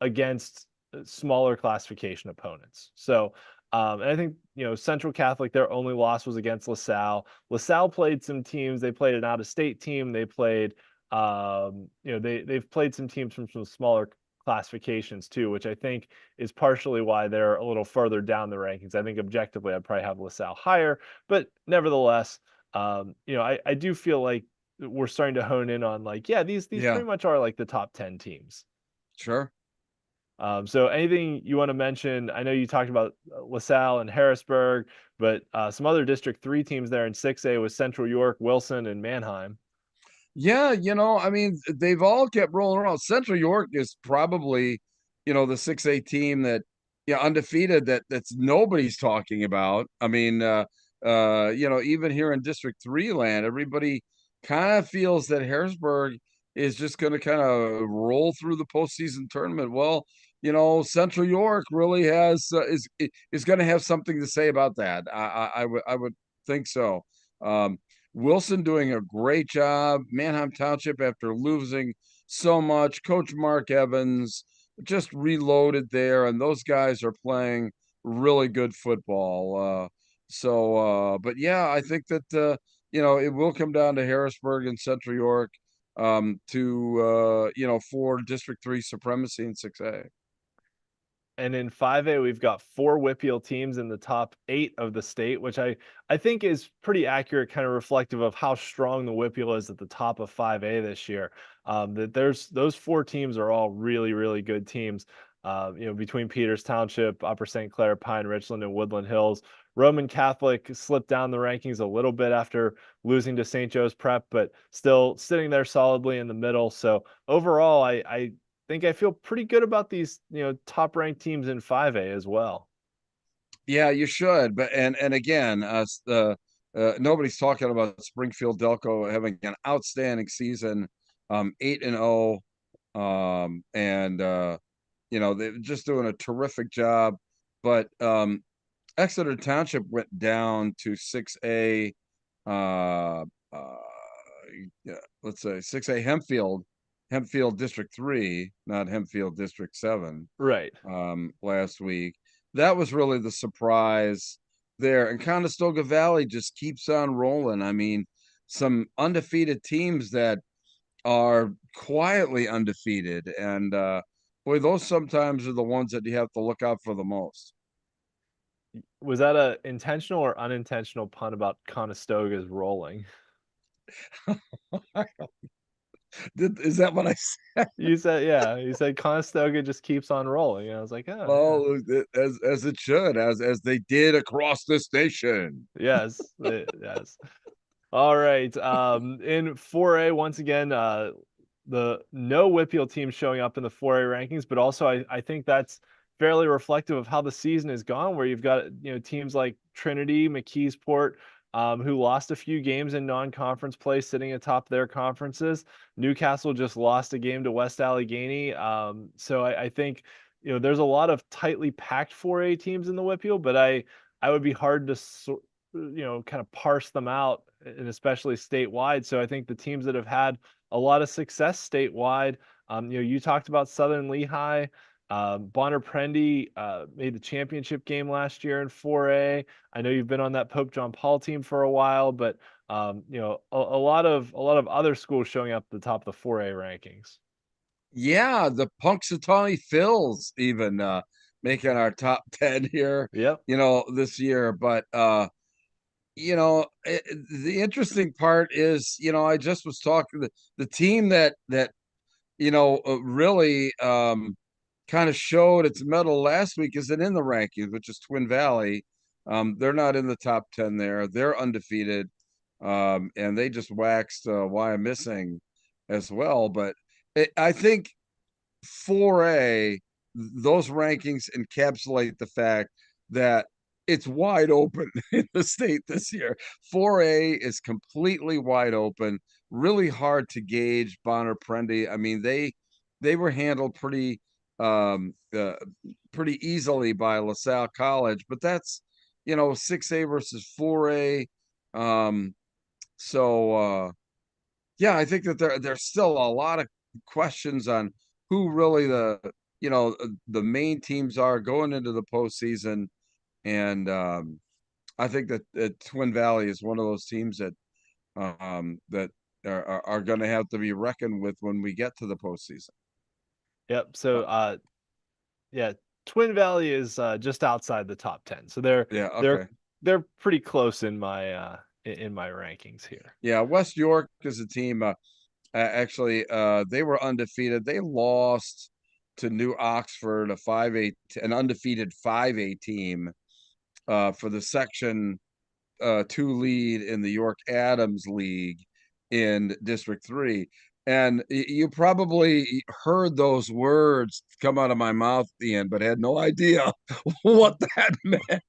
against smaller classification opponents. So, and I think, Central Catholic, their only loss was against LaSalle. LaSalle played some teams. They played an out-of-state team. They played, they've played some teams from some smaller classifications too, which I think is partially why they're a little further down the rankings. I think objectively, I'd probably have LaSalle higher, but nevertheless, I do feel like we're starting to hone in on like, these pretty much are like the top 10 teams. Sure. So anything you want to mention? I know you talked about LaSalle and Harrisburg, but some other District 3 teams there in 6A was Central York, Wilson, and Manheim. Yeah, I mean, they've all kept rolling around. Central York is probably, the 6A team that, yeah, undefeated that's nobody's talking about. I mean, even here in District 3 land, everybody kind of feels that Harrisburg is just going to kind of roll through the postseason tournament. Well, Central York really is going to have something to say about that. I would think so. Um, Wilson doing a great job. Manheim Township, after losing so much, Coach Mark Evans just reloaded there, and those guys are playing really good football. But yeah, I think that it will come down to Harrisburg and Central York for District 3 supremacy in 6A. And in 5A, we've got 4 WPIAL teams in the top 8 of the state, which I think is pretty accurate, kind of reflective of how strong the WPIAL is at the top of 5A this year. That there's those 4 teams are all really, really good teams. Between Peters Township, Upper St. Clair, Pine, Richland, and Woodland Hills. Roman Catholic slipped down the rankings a little bit after losing to St. Joe's Prep, but still sitting there solidly in the middle. So overall, I think I feel pretty good about these, top ranked teams in 5A as well. Yeah, you should. But and again, nobody's talking about Springfield Delco having an outstanding season, 8-0, and they're just doing a terrific job. But Exeter Township went down to 6A, uh, uh, yeah, let's say 6A Hempfield District 3, not Hempfield District 7, Right. last week. That was really the surprise there. And Conestoga Valley just keeps on rolling. I mean, some undefeated teams that are quietly undefeated. And boy, those sometimes are the ones that you have to look out for the most. Was that a intentional or unintentional pun about Conestoga's rolling? Is that what I said? You said, yeah, you said Conestoga just keeps on rolling. And I was like, oh, yeah. Well, as it should, as they did across this nation. Yes. Yes. All right. In 4A, once again, the no WPIAL team showing up in the 4A rankings, but also I think that's fairly reflective of how the season has gone, where you've got teams like Trinity, McKeesport, who lost a few games in non-conference play, sitting atop their conferences. Newcastle just lost a game to West Allegheny. So I think there's a lot of tightly packed 4A teams in the WPIAL, but I would be hard to kind of parse them out, and especially statewide. So I think the teams that have had a lot of success statewide, you talked about Southern Lehigh. Bonner Prendy made the championship game last year in 4A. I know you've been on that Pope John Paul team for a while, but a lot of other schools showing up at the top of the 4A rankings. Yeah, the Punxsutawney Phils even making our top 10 here, Yep. this year. But the interesting part is, I just was talking the team that really kind of showed its mettle last week isn't in the rankings, which is Twin Valley. They're not in the top 10 there. They're undefeated. And they just waxed why I'm missing as well. But I think 4A, those rankings encapsulate the fact that it's wide open in the state this year. 4A is completely wide open, really hard to gauge Bonner Prendy. I mean, they were handled pretty easily by LaSalle College, but that's 6A versus 4A. Um, yeah, I think that there's still a lot of questions on who really the main teams are going into the postseason, and I think that Twin Valley is one of those teams that are going to have to be reckoned with when we get to the postseason. Yep. So yeah, Twin Valley is just outside the top 10. So they're Yeah, they're okay. they're pretty close in my rankings here. Yeah, West York is a team. Actually, they were undefeated. They lost to New Oxford, an undefeated 5A team, for the Section 2 lead in the York Adams League, in District 3. And you probably heard those words come out of my mouth at the end, but had no idea what that meant.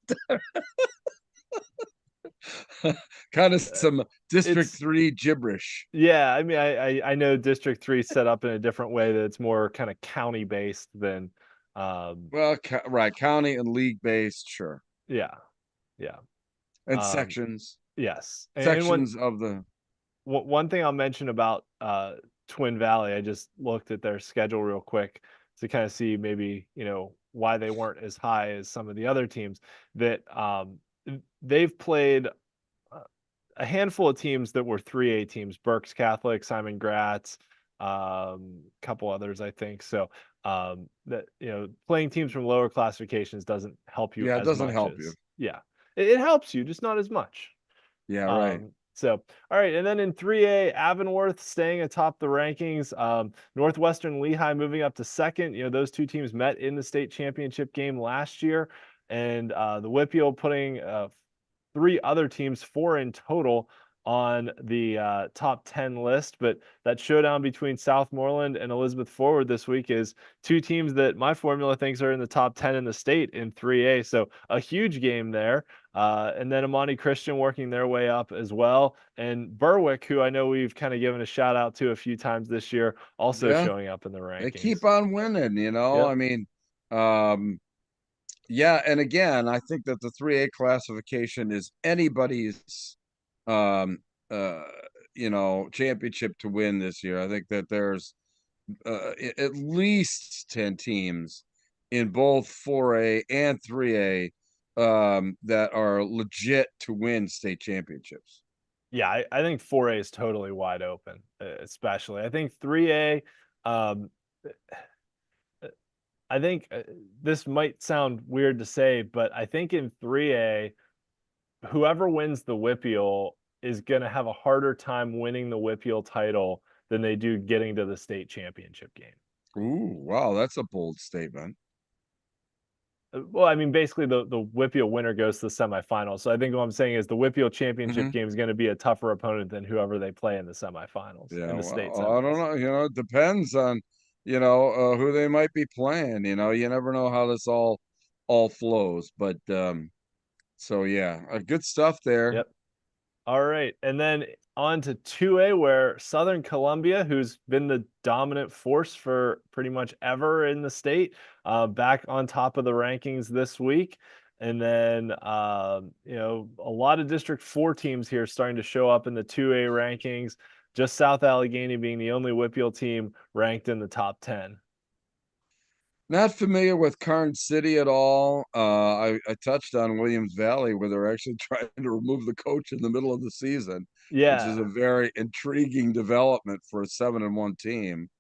Kind of some District It's 3 gibberish. Yeah, I mean, I know District 3 set up in a different way, that it's more kind of county based than Well, right, county and league based, sure. yeah, yeah. And Um sections, yes. And sections of the one thing I'll mention about Twin Valley, I just looked at their schedule real quick to kind of see maybe, why they weren't as high as some of the other teams, that they've played a handful of teams that were 3A teams: Berks Catholic, Simon Gratz, couple others, I think. So that, playing teams from lower classifications doesn't help you yeah, it as doesn't much help you. as, yeah, it helps you, just not as much. Yeah, right. So, all right. And then in 3A, Avonworth staying atop the rankings. Northwestern Lehigh moving up to second. Those two teams met in the state championship game last year. And the WPIAL putting three other teams, four in total, on the top 10 list. But that showdown between Southmoreland and Elizabeth Forward this week is two teams that my formula thinks are in the top 10 in the state in 3A. So a huge game there. And then Amani Christian working their way up as well. And Berwick, who I know we've kind of given a shout out to a few times this year, also Yeah, showing up in the they rankings. keep on winning, Yep. I mean, yeah, and again, I think that the 3A classification is anybody's um championship to win this year. I think that there's at least 10 teams in both 4A and 3A that are legit to win state championships. Yeah, I think 4A is totally wide open, especially. I think 3A, um, I think this might sound weird to say, but I think in 3A, whoever wins the WPIAL is going to have a harder time winning the WPIAL title than they do getting to the state championship game. Ooh, wow, that's a bold statement. Well, I mean, basically the WPIAL winner goes to the semifinals. So I think what I'm saying is the WPIAL championship game is going to be a tougher opponent than whoever they play in the semifinals, Yeah, in the state well, I don't semis. know. It depends on, who they might be playing. You never know how this all flows. But so yeah, good stuff there. Yep. All right. And then on to 2A, where Southern Columbia, who's been the dominant force for pretty much ever in the state, back on top of the rankings this week. And then, a lot of District 4 teams here starting to show up in the 2A rankings, just South Allegheny being the only WPIAL team ranked in the top 10. Not familiar with Karn City at all. I touched on Williams Valley, where they're actually trying to remove the coach in the middle of the season, which is Yeah. a very intriguing development for a 7-1 team.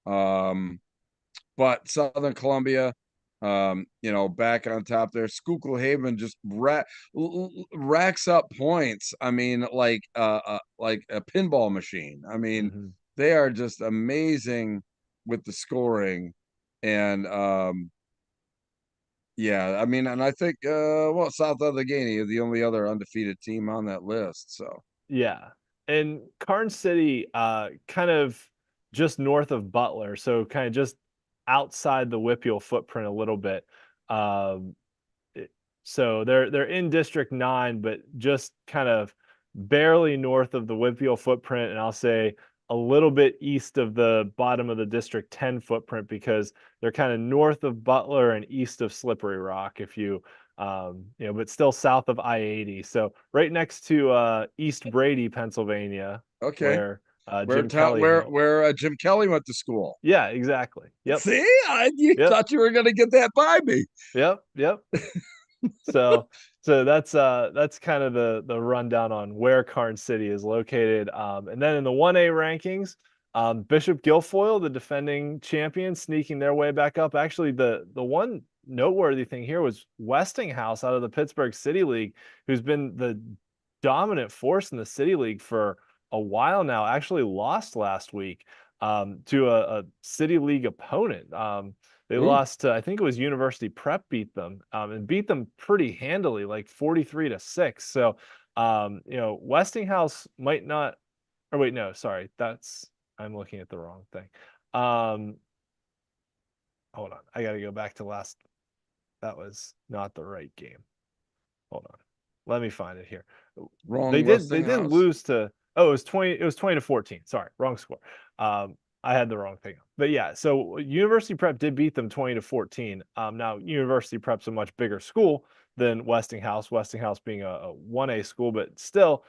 But Southern Columbia, back on top there. Schuylkill Haven just racks up points. I mean, like a pinball machine. I mean, Mm-hmm. they are just amazing with the scoring. And yeah, I mean, and I think South Allegheny is the only other undefeated team on that list. So Yeah. And Karn City, kind of just north of Butler, so kind of just outside the WPIAL footprint a little bit. Um, so they're in District 9, but just kind of barely north of the WPIAL footprint, and I'll say a little bit east of the bottom of the District 10 footprint, because they're kind of north of Butler and east of Slippery Rock, if you but still south of I-80. So right next to East Brady, Pennsylvania, okay, where Jim Kelly where Jim Kelly went to school. Yeah, exactly. Yep. See, you Yep. thought you were going to get that by me. Yep. So that's kind of the rundown on where Karn City is located. And then in the 1A rankings, Bishop Guilfoyle, the defending champion, sneaking their way back up. Actually, the one noteworthy thing here was Westinghouse out of the Pittsburgh City League, who's been the dominant force in the City League for a while now, actually lost last week to a City League opponent. They Ooh. lost to, I think it was University Prep beat them, and beat them pretty handily, like 43-6. So, Westinghouse might not or wait, no, sorry, I'm looking at the wrong thing. Hold on, I got to go back to last. That was not the right game. Hold on, let me find it here. They Wrong did they did Westinghouse. lose to, oh, it was 20 to 14. Sorry, wrong score. I had the wrong thing. But yeah, so University Prep did beat them 20 to 14. Now University Prep's a much bigger school than Westinghouse. Westinghouse being a 1A school, but still,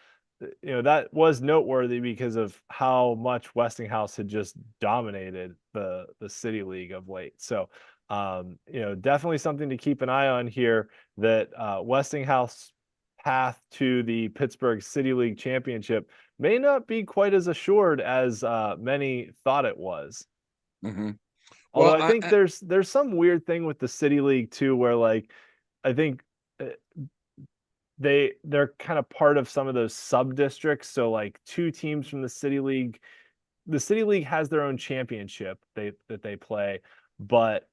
that was noteworthy because of how much Westinghouse had just dominated the City League of late. So definitely something to keep an eye on here, that Westinghouse path to the Pittsburgh City League Championship may not be quite as assured as many thought it was. Mm-hmm. Although Well, I think there's some weird thing with the City League too, where like I think uh, they're kind of part of some of those sub districts. So like two teams from the City League, has their own championship that they play, but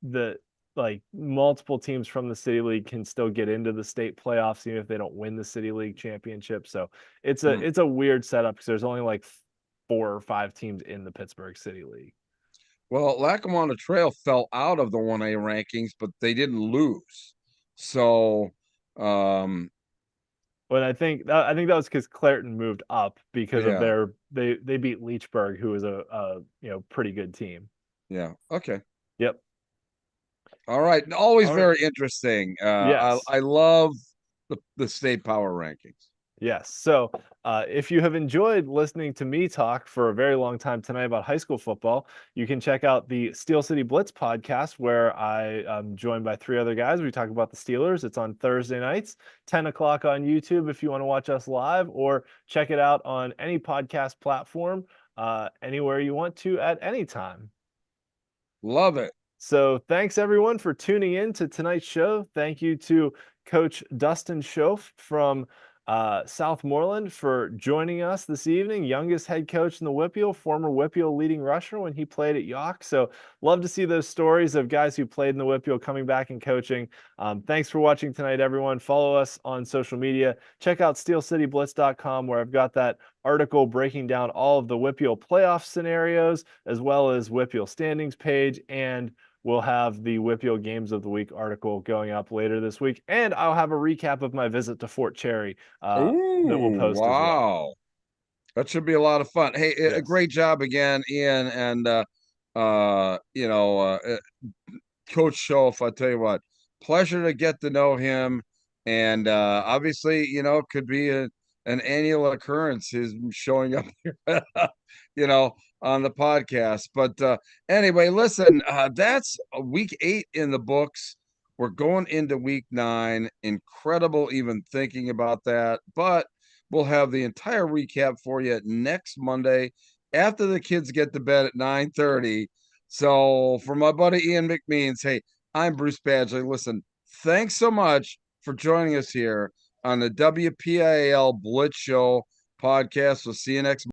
the like multiple teams from the City League can still get into the state playoffs even if they don't win the City League championship. So it's a weird setup because there's only like 4 or 5 teams in the Pittsburgh City League. well, Lackawanna Trail fell out of the 1A rankings, but they didn't lose. So, But I think that was because Clairton moved up because of yeah, they beat Leechburg, who was a pretty good team. yeah. Okay. Yep. All right. Always All right. very interesting. Yes. I love the state power rankings. Yes. So, if you have enjoyed listening to me talk for a very long time tonight about high school football, you can check out the Steel City Blitz podcast, where I am joined by 3 other guys. We talk about the Steelers. It's on Thursday nights, 10 o'clock on YouTube if you want to watch us live, or check it out on any podcast platform, anywhere you want to at any time. Love it. So thanks everyone for tuning in to tonight's show. Thank you to Coach Dustin Shoaf from Southmoreland for joining us this evening. Youngest head coach in the WPIAL, former WPIAL leading rusher when he played at York. So love to see those stories of guys who played in the WPIAL coming back and coaching. Thanks for watching tonight, everyone. Follow us on social media. Check out steelcityblitz.com, where I've got that article breaking down all of the WPIAL playoff scenarios, as well as WPIAL standings page, and we'll have the WPIAL Games of the Week article going up later this week. And I'll have a recap of my visit to Fort Cherry that we'll Ooh, post as well. wow. That should be a lot of fun. Hey, a Yes. great job again, Ian, and Coach Shoaf. I tell you what, pleasure to get to know him, and obviously, could be an annual occurrence. His showing up here, on the podcast. But anyway, listen, that's week 8 in the books. We're going into week 9. Incredible, even thinking about that, but. We'll have the entire recap for you next Monday after the kids get to bed at 9:30. So for my buddy Ian McMeans, hey, I'm Bruce Badgley. Listen, thanks so much for joining us here on the WPIAL Blitz Show podcast. We'll see you next